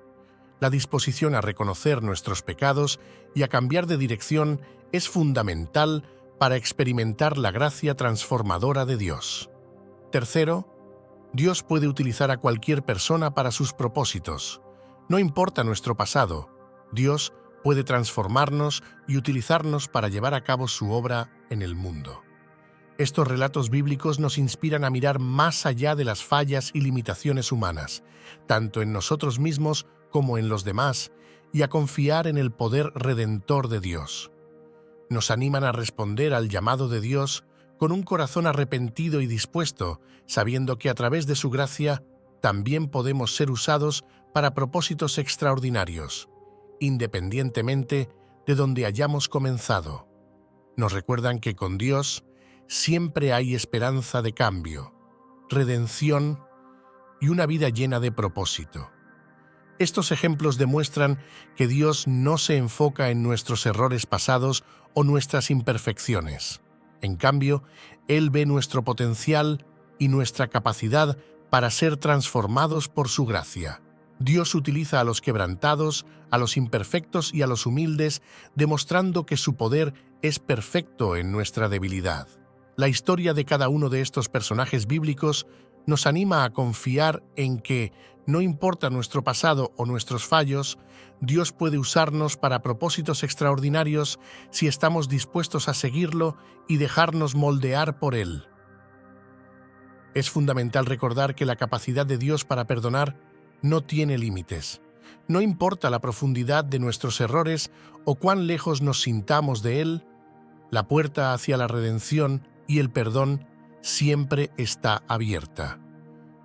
La disposición a reconocer nuestros pecados y a cambiar de dirección es fundamental para experimentar la gracia transformadora de Dios. Tercero, Dios puede utilizar a cualquier persona para sus propósitos. No importa nuestro pasado, Dios puede transformarnos y utilizarnos para llevar a cabo su obra en el mundo. Estos relatos bíblicos nos inspiran a mirar más allá de las fallas y limitaciones humanas, tanto en nosotros mismos como en los demás, y a confiar en el poder redentor de Dios. Nos animan a responder al llamado de Dios con un corazón arrepentido y dispuesto, sabiendo que a través de su gracia también podemos ser usados para propósitos extraordinarios, independientemente de donde hayamos comenzado. Nos recuerdan que con Dios siempre hay esperanza de cambio, redención y una vida llena de propósito. Estos ejemplos demuestran que Dios no se enfoca en nuestros errores pasados o nuestras imperfecciones. En cambio, Él ve nuestro potencial y nuestra capacidad para ser transformados por su gracia. Dios utiliza a los quebrantados, a los imperfectos y a los humildes, demostrando que su poder es perfecto en nuestra debilidad. La historia de cada uno de estos personajes bíblicos nos anima a confiar en que, no importa nuestro pasado o nuestros fallos, Dios puede usarnos para propósitos extraordinarios si estamos dispuestos a seguirlo y dejarnos moldear por Él. Es fundamental recordar que la capacidad de Dios para perdonar no tiene límites. No importa la profundidad de nuestros errores o cuán lejos nos sintamos de Él, la puerta hacia la redención y el perdón siempre está abierta.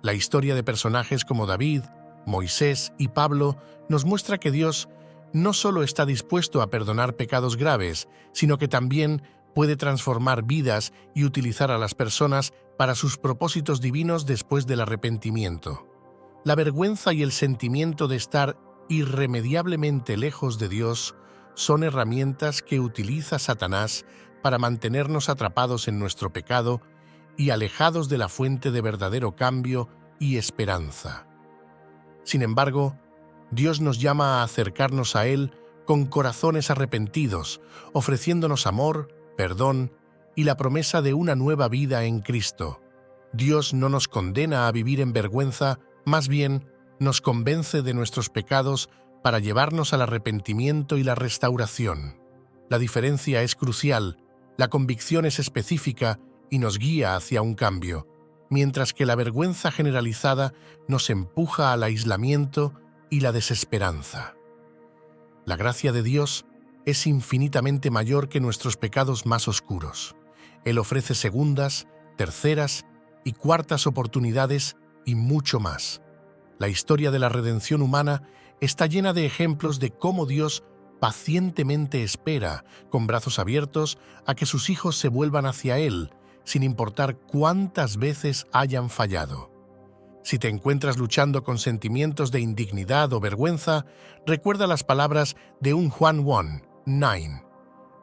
La historia de personajes como David, Moisés y Pablo nos muestra que Dios no solo está dispuesto a perdonar pecados graves, sino que también puede transformar vidas y utilizar a las personas para sus propósitos divinos después del arrepentimiento. La vergüenza y el sentimiento de estar irremediablemente lejos de Dios son herramientas que utiliza Satanás para mantenernos atrapados en nuestro pecado y alejados de la fuente de verdadero cambio y esperanza. Sin embargo, Dios nos llama a acercarnos a Él con corazones arrepentidos, ofreciéndonos amor, perdón y la promesa de una nueva vida en Cristo. Dios no nos condena a vivir en vergüenza, más bien nos convence de nuestros pecados para llevarnos al arrepentimiento y la restauración. La diferencia es crucial, la convicción es específica y nos guía hacia un cambio, mientras que la vergüenza generalizada nos empuja al aislamiento y la desesperanza. La gracia de Dios es infinitamente mayor que nuestros pecados más oscuros. Él ofrece segundas, terceras y cuartas oportunidades y mucho más. La historia de la redención humana está llena de ejemplos de cómo Dios pacientemente espera, con brazos abiertos, a que sus hijos se vuelvan hacia Él, sin importar cuántas veces hayan fallado. Si te encuentras luchando con sentimientos de indignidad o vergüenza, recuerda las palabras de un Juan 1:9.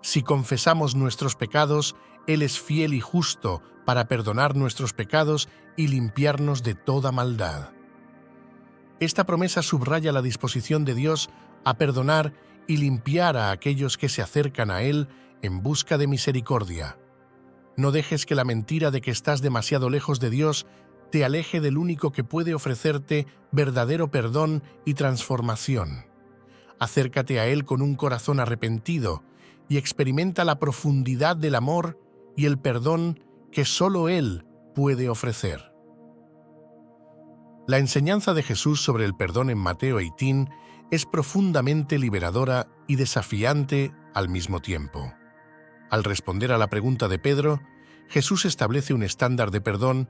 Si confesamos nuestros pecados, Él es fiel y justo para perdonar nuestros pecados y limpiarnos de toda maldad. Esta promesa subraya la disposición de Dios a perdonar y limpiar a aquellos que se acercan a Él en busca de misericordia. No dejes que la mentira de que estás demasiado lejos de Dios te aleje del único que puede ofrecerte verdadero perdón y transformación. Acércate a Él con un corazón arrepentido y experimenta la profundidad del amor y el perdón que solo Él puede ofrecer. La enseñanza de Jesús sobre el perdón en Mateo 18 es profundamente liberadora y desafiante al mismo tiempo. Al responder a la pregunta de Pedro, Jesús establece un estándar de perdón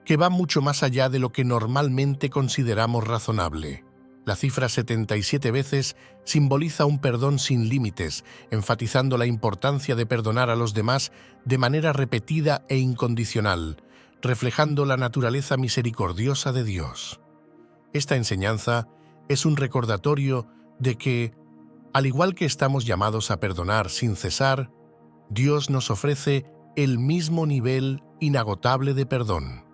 que va mucho más allá de lo que normalmente consideramos razonable. La cifra 77 veces simboliza un perdón sin límites, enfatizando la importancia de perdonar a los demás de manera repetida e incondicional, reflejando la naturaleza misericordiosa de Dios. Esta enseñanza es un recordatorio de que, al igual que estamos llamados a perdonar sin cesar, Dios nos ofrece el mismo nivel inagotable de perdón.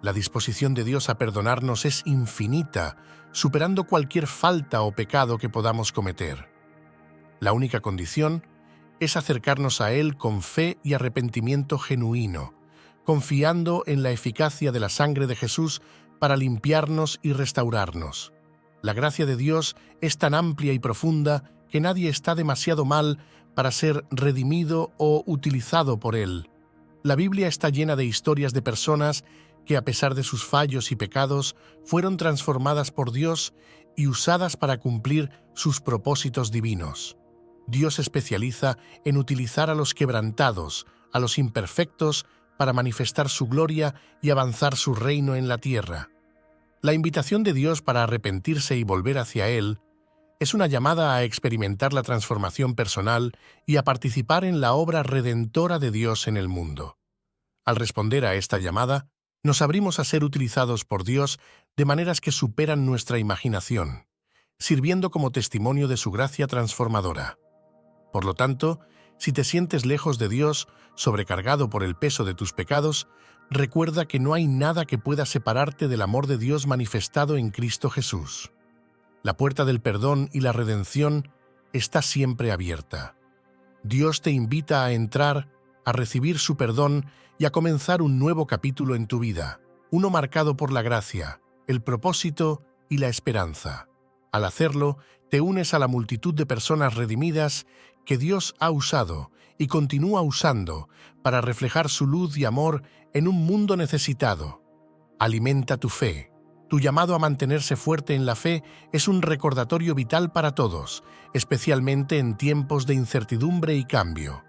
La disposición de Dios a perdonarnos es infinita, superando cualquier falta o pecado que podamos cometer. La única condición es acercarnos a Él con fe y arrepentimiento genuino, confiando en la eficacia de la sangre de Jesús para limpiarnos y restaurarnos. La gracia de Dios es tan amplia y profunda que nadie está demasiado mal para ser redimido o utilizado por Él. La Biblia está llena de historias de personas que, a pesar de sus fallos y pecados, fueron transformadas por Dios y usadas para cumplir sus propósitos divinos. Dios se especializa en utilizar a los quebrantados, a los imperfectos, para manifestar su gloria y avanzar su reino en la tierra. La invitación de Dios para arrepentirse y volver hacia Él es una llamada a experimentar la transformación personal y a participar en la obra redentora de Dios en el mundo. Al responder a esta llamada, nos abrimos a ser utilizados por Dios de maneras que superan nuestra imaginación, sirviendo como testimonio de su gracia transformadora. Por lo tanto, si te sientes lejos de Dios, sobrecargado por el peso de tus pecados, recuerda que no hay nada que pueda separarte del amor de Dios manifestado en Cristo Jesús. La puerta del perdón y la redención está siempre abierta. Dios te invita a entrar, a recibir su perdón y a comenzar un nuevo capítulo en tu vida, uno marcado por la gracia, el propósito y la esperanza. Al hacerlo, te unes a la multitud de personas redimidas que Dios ha usado y continúa usando para reflejar su luz y amor en un mundo necesitado. Alimenta tu fe. Tu llamado a mantenerse fuerte en la fe es un recordatorio vital para todos, especialmente en tiempos de incertidumbre y cambio.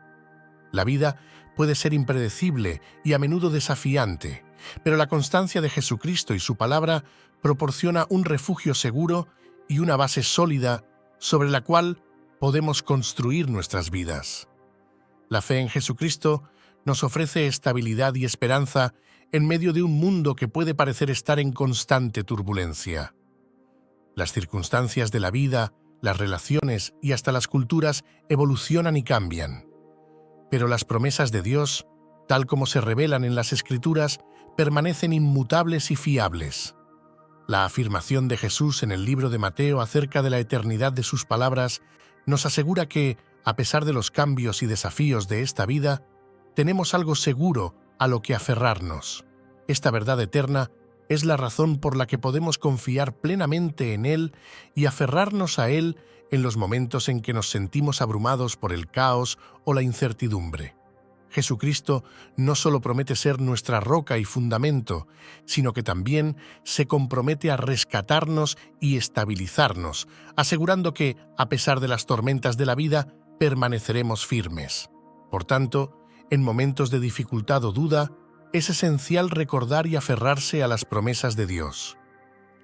La vida puede ser impredecible y a menudo desafiante, pero la constancia de Jesucristo y su palabra proporciona un refugio seguro y una base sólida sobre la cual podemos construir nuestras vidas. La fe en Jesucristo nos ofrece estabilidad y esperanza en medio de un mundo que puede parecer estar en constante turbulencia. Las circunstancias de la vida, Las relaciones y hasta las culturas evolucionan y cambian. Pero las promesas de Dios, tal como se revelan en las Escrituras, permanecen inmutables y fiables. La afirmación de Jesús en el libro de Mateo acerca de la eternidad de sus palabras nos asegura que, a pesar de los cambios y desafíos de esta vida, tenemos algo seguro a lo que aferrarnos. Esta verdad eterna es la razón por la que podemos confiar plenamente en Él y aferrarnos a Él en los momentos en que nos sentimos abrumados por el caos o la incertidumbre. Jesucristo no solo promete ser nuestra roca y fundamento, sino que también se compromete a rescatarnos y estabilizarnos, asegurando que, a pesar de las tormentas de la vida, permaneceremos firmes. Por tanto, en momentos de dificultad o duda, es esencial recordar y aferrarse a las promesas de Dios.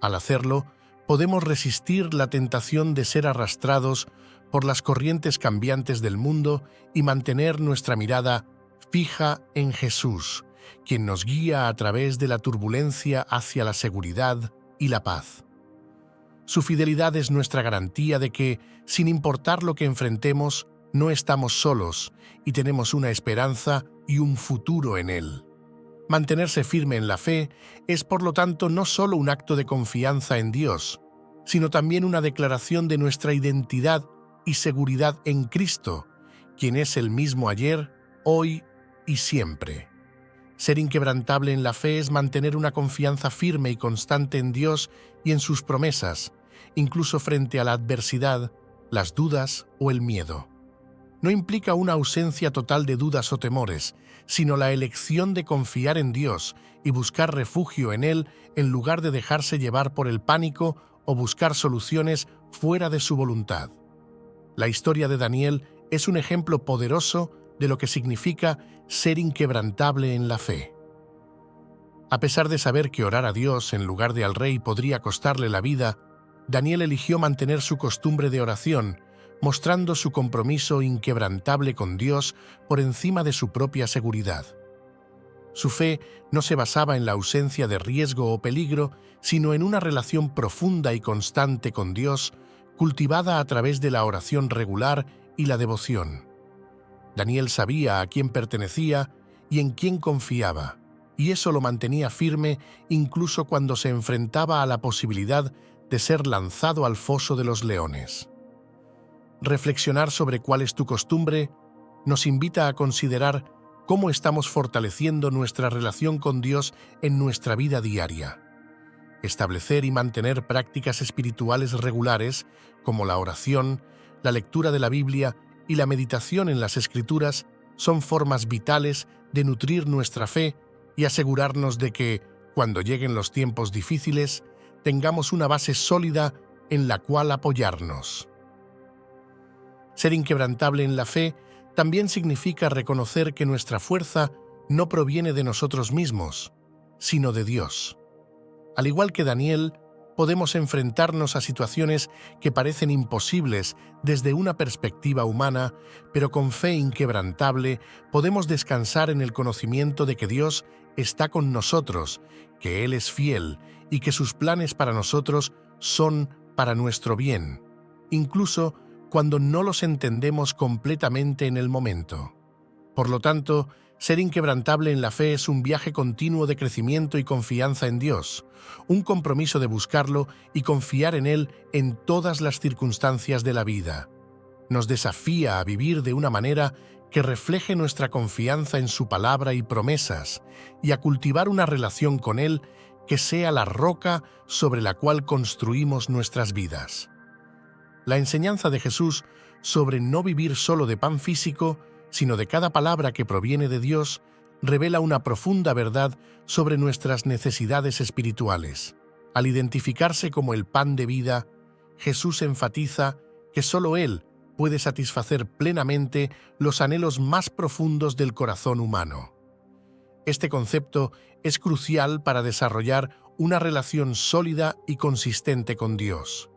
Al hacerlo, podemos resistir la tentación de ser arrastrados por las corrientes cambiantes del mundo y mantener nuestra mirada fija en Jesús, quien nos guía a través de la turbulencia hacia la seguridad y la paz. Su fidelidad es nuestra garantía de que, sin importar lo que enfrentemos, no estamos solos y tenemos una esperanza y un futuro en Él. Mantenerse firme en la fe es, por lo tanto, no solo un acto de confianza en Dios, sino también una declaración de nuestra identidad y seguridad en Cristo, quien es el mismo ayer, hoy y siempre. Ser inquebrantable en la fe es mantener una confianza firme y constante en Dios y en sus promesas, incluso frente a la adversidad, las dudas o el miedo. No implica una ausencia total de dudas o temores, sino la elección de confiar en Dios y buscar refugio en Él en lugar de dejarse llevar por el pánico o buscar soluciones fuera de su voluntad. La historia de Daniel es un ejemplo poderoso de lo que significa ser inquebrantable en la fe. A pesar de saber que orar a Dios en lugar de al rey podría costarle la vida, Daniel eligió mantener su costumbre de oración, mostrando su compromiso inquebrantable con Dios por encima de su propia seguridad. Su fe no se basaba en la ausencia de riesgo o peligro, sino en una relación profunda y constante con Dios, cultivada a través de la oración regular y la devoción. Daniel sabía a quién pertenecía y en quién confiaba, y eso lo mantenía firme incluso cuando se enfrentaba a la posibilidad de ser lanzado al foso de los leones. Reflexionar sobre cuál es tu costumbre nos invita a considerar cómo estamos fortaleciendo nuestra relación con Dios en nuestra vida diaria. Establecer y mantener prácticas espirituales regulares, como la oración, la lectura de la Biblia y la meditación en las Escrituras, son formas vitales de nutrir nuestra fe y asegurarnos de que, cuando lleguen los tiempos difíciles, tengamos una base sólida en la cual apoyarnos. Ser inquebrantable en la fe también significa reconocer que nuestra fuerza no proviene de nosotros mismos, sino de Dios. Al igual que Daniel, podemos enfrentarnos a situaciones que parecen imposibles desde una perspectiva humana, pero con fe inquebrantable podemos descansar en el conocimiento de que Dios está con nosotros, que Él es fiel y que sus planes para nosotros son para nuestro bien, incluso cuando no los entendemos completamente en el momento. Por lo tanto, ser inquebrantable en la fe es un viaje continuo de crecimiento y confianza en Dios, un compromiso de buscarlo y confiar en Él en todas las circunstancias de la vida. Nos desafía a vivir de una manera que refleje nuestra confianza en su palabra y promesas, y a cultivar una relación con Él que sea la roca sobre la cual construimos nuestras vidas. La enseñanza de Jesús sobre no vivir solo de pan físico, sino de cada palabra que proviene de Dios, revela una profunda verdad sobre nuestras necesidades espirituales. Al identificarse como el pan de vida, Jesús enfatiza que solo Él puede satisfacer plenamente los anhelos más profundos del corazón humano. Este concepto es crucial para desarrollar una relación sólida y consistente con Dios.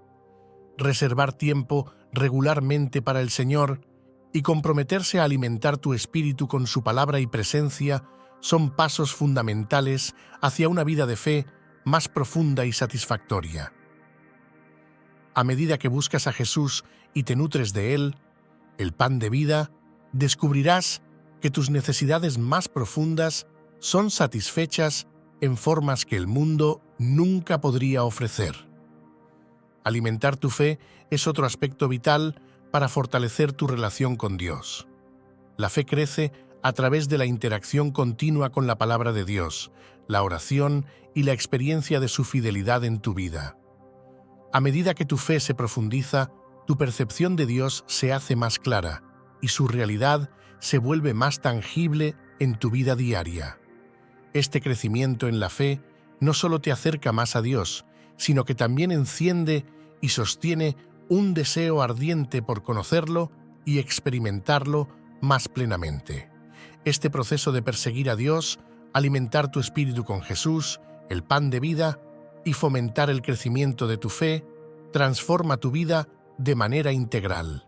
Reservar tiempo regularmente para el Señor y comprometerse a alimentar tu espíritu con su palabra y presencia son pasos fundamentales hacia una vida de fe más profunda y satisfactoria. A medida que buscas a Jesús y te nutres de Él, el pan de vida, descubrirás que tus necesidades más profundas son satisfechas en formas que el mundo nunca podría ofrecer. Alimentar tu fe es otro aspecto vital para fortalecer tu relación con Dios. La fe crece a través de la interacción continua con la palabra de Dios, la oración y la experiencia de su fidelidad en tu vida. A medida que tu fe se profundiza, tu percepción de Dios se hace más clara y su realidad se vuelve más tangible en tu vida diaria. Este crecimiento en la fe no solo te acerca más a Dios, sino que también enciende y sostiene un deseo ardiente por conocerlo y experimentarlo más plenamente. Este proceso de perseguir a Dios, alimentar tu espíritu con Jesús, el pan de vida, y fomentar el crecimiento de tu fe, transforma tu vida de manera integral.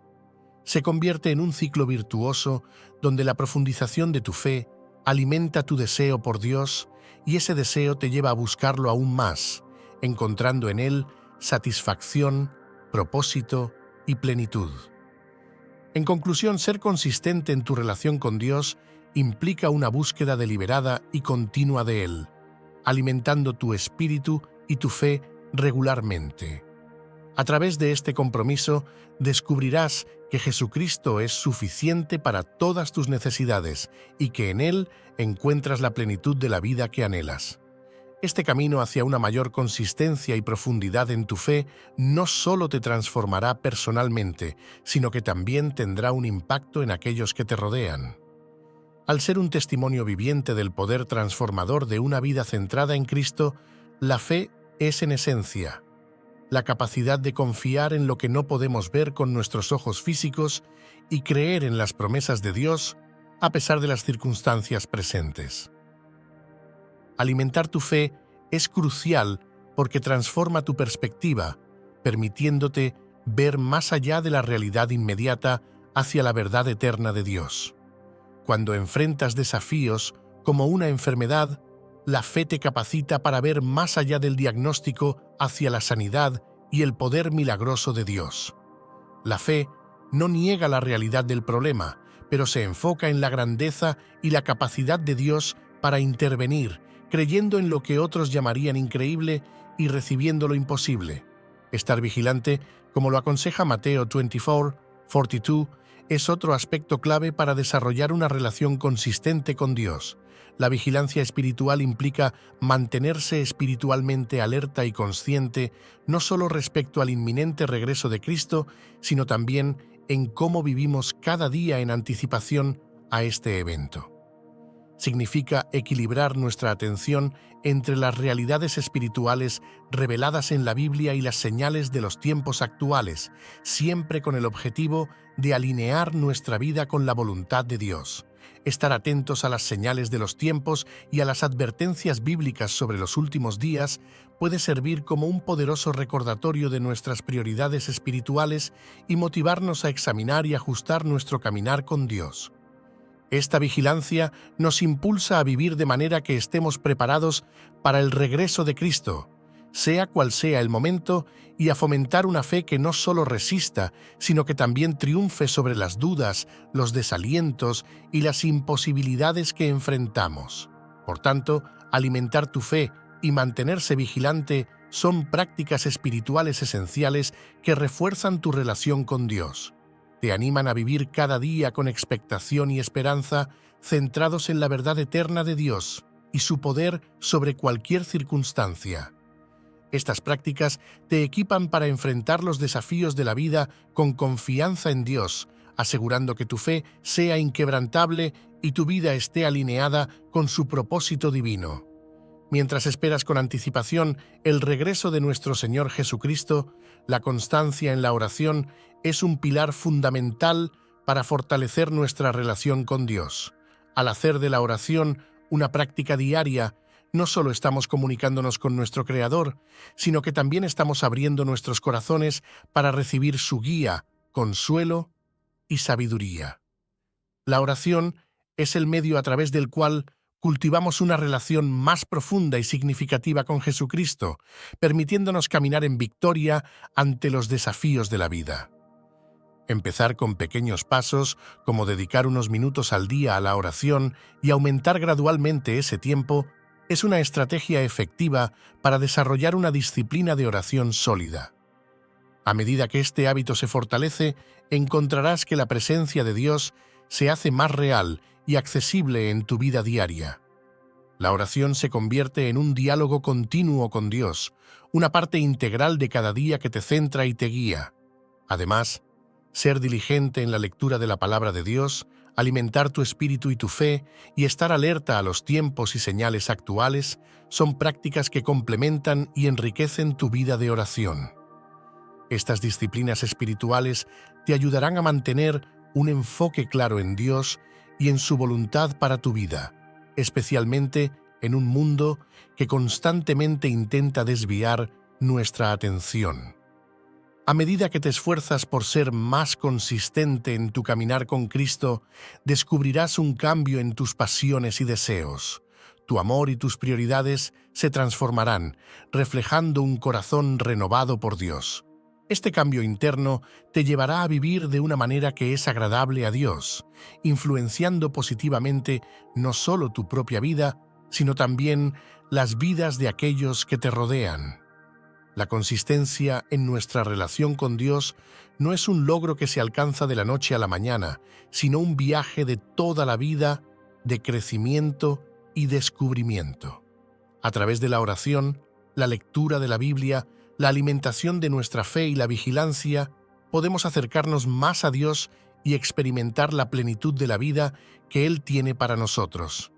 Se convierte en un ciclo virtuoso donde la profundización de tu fe alimenta tu deseo por Dios y ese deseo te lleva a buscarlo aún más, encontrando en él satisfacción, propósito y plenitud. En conclusión, ser consistente en tu relación con Dios implica una búsqueda deliberada y continua de Él, alimentando tu espíritu y tu fe regularmente. A través de este compromiso, descubrirás que Jesucristo es suficiente para todas tus necesidades y que en Él encuentras la plenitud de la vida que anhelas. Este camino hacia una mayor consistencia y profundidad en tu fe no solo te transformará personalmente, sino que también tendrá un impacto en aquellos que te rodean. Al ser un testimonio viviente del poder transformador de una vida centrada en Cristo, la fe es en esencia la capacidad de confiar en lo que no podemos ver con nuestros ojos físicos y creer en las promesas de Dios a pesar de las circunstancias presentes. Alimentar tu fe es crucial porque transforma tu perspectiva, permitiéndote ver más allá de la realidad inmediata hacia la verdad eterna de Dios. Cuando enfrentas desafíos como una enfermedad, la fe te capacita para ver más allá del diagnóstico hacia la sanidad y el poder milagroso de Dios. La fe no niega la realidad del problema, pero se enfoca en la grandeza y la capacidad de Dios para intervenir, creyendo en lo que otros llamarían increíble y recibiendo lo imposible. Estar vigilante, como lo aconseja Mateo 24:42, es otro aspecto clave para desarrollar una relación consistente con Dios. La vigilancia espiritual implica mantenerse espiritualmente alerta y consciente, no solo respecto al inminente regreso de Cristo, sino también en cómo vivimos cada día en anticipación a este evento. Significa equilibrar nuestra atención entre las realidades espirituales reveladas en la Biblia y las señales de los tiempos actuales, siempre con el objetivo de alinear nuestra vida con la voluntad de Dios. Estar atentos a las señales de los tiempos y a las advertencias bíblicas sobre los últimos días puede servir como un poderoso recordatorio de nuestras prioridades espirituales y motivarnos a examinar y ajustar nuestro caminar con Dios. Esta vigilancia nos impulsa a vivir de manera que estemos preparados para el regreso de Cristo, sea cual sea el momento, y a fomentar una fe que no solo resista, sino que también triunfe sobre las dudas, los desalientos y las imposibilidades que enfrentamos. Por tanto, alimentar tu fe y mantenerse vigilante son prácticas espirituales esenciales que refuerzan tu relación con Dios. Te animan a vivir cada día con expectación y esperanza, centrados en la verdad eterna de Dios y su poder sobre cualquier circunstancia. Estas prácticas te equipan para enfrentar los desafíos de la vida con confianza en Dios, asegurando que tu fe sea inquebrantable y tu vida esté alineada con su propósito divino. Mientras esperas con anticipación el regreso de nuestro Señor Jesucristo, la constancia en la oración es un pilar fundamental para fortalecer nuestra relación con Dios. Al hacer de la oración una práctica diaria, no solo estamos comunicándonos con nuestro Creador, sino que también estamos abriendo nuestros corazones para recibir su guía, consuelo y sabiduría. La oración es el medio a través del cual cultivamos una relación más profunda y significativa con Jesucristo, permitiéndonos caminar en victoria ante los desafíos de la vida. Empezar con pequeños pasos, como dedicar unos minutos al día a la oración y aumentar gradualmente ese tiempo, es una estrategia efectiva para desarrollar una disciplina de oración sólida. A medida que este hábito se fortalece, encontrarás que la presencia de Dios se hace más real y accesible en tu vida diaria. La oración se convierte en un diálogo continuo con Dios, una parte integral de cada día que te centra y te guía. Además, ser diligente en la lectura de la palabra de Dios, alimentar tu espíritu y tu fe y estar alerta a los tiempos y señales actuales son prácticas que complementan y enriquecen tu vida de oración. Estas disciplinas espirituales te ayudarán a mantener un enfoque claro en Dios y en su voluntad para tu vida, especialmente en un mundo que constantemente intenta desviar nuestra atención. A medida que te esfuerzas por ser más consistente en tu caminar con Cristo, descubrirás un cambio en tus pasiones y deseos. Tu amor y tus prioridades se transformarán, reflejando un corazón renovado por Dios. Este cambio interno te llevará a vivir de una manera que es agradable a Dios, influenciando positivamente no solo tu propia vida, sino también las vidas de aquellos que te rodean. La consistencia en nuestra relación con Dios no es un logro que se alcanza de la noche a la mañana, sino un viaje de toda la vida de crecimiento y descubrimiento. A través de la oración, la lectura de la Biblia, la alimentación de nuestra fe y la vigilancia, podemos acercarnos más a Dios y experimentar la plenitud de la vida que Él tiene para nosotros.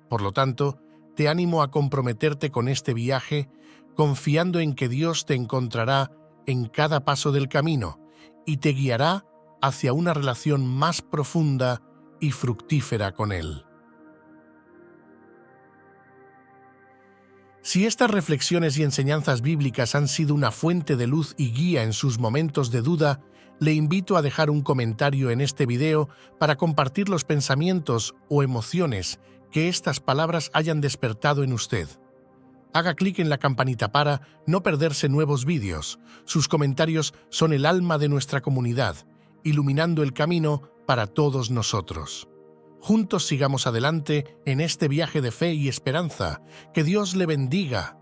Por lo tanto, te animo a comprometerte con este viaje, confiando en que Dios te encontrará en cada paso del camino y te guiará hacia una relación más profunda y fructífera con Él. Si estas reflexiones y enseñanzas bíblicas han sido una fuente de luz y guía en sus momentos de duda, le invito a dejar un comentario en este video para compartir los pensamientos o emociones que estas palabras hayan despertado en usted. Haga clic en la campanita para no perderse nuevos vídeos. Sus comentarios son el alma de nuestra comunidad, iluminando el camino para todos nosotros. Juntos sigamos adelante en este viaje de fe y esperanza. Que Dios le bendiga.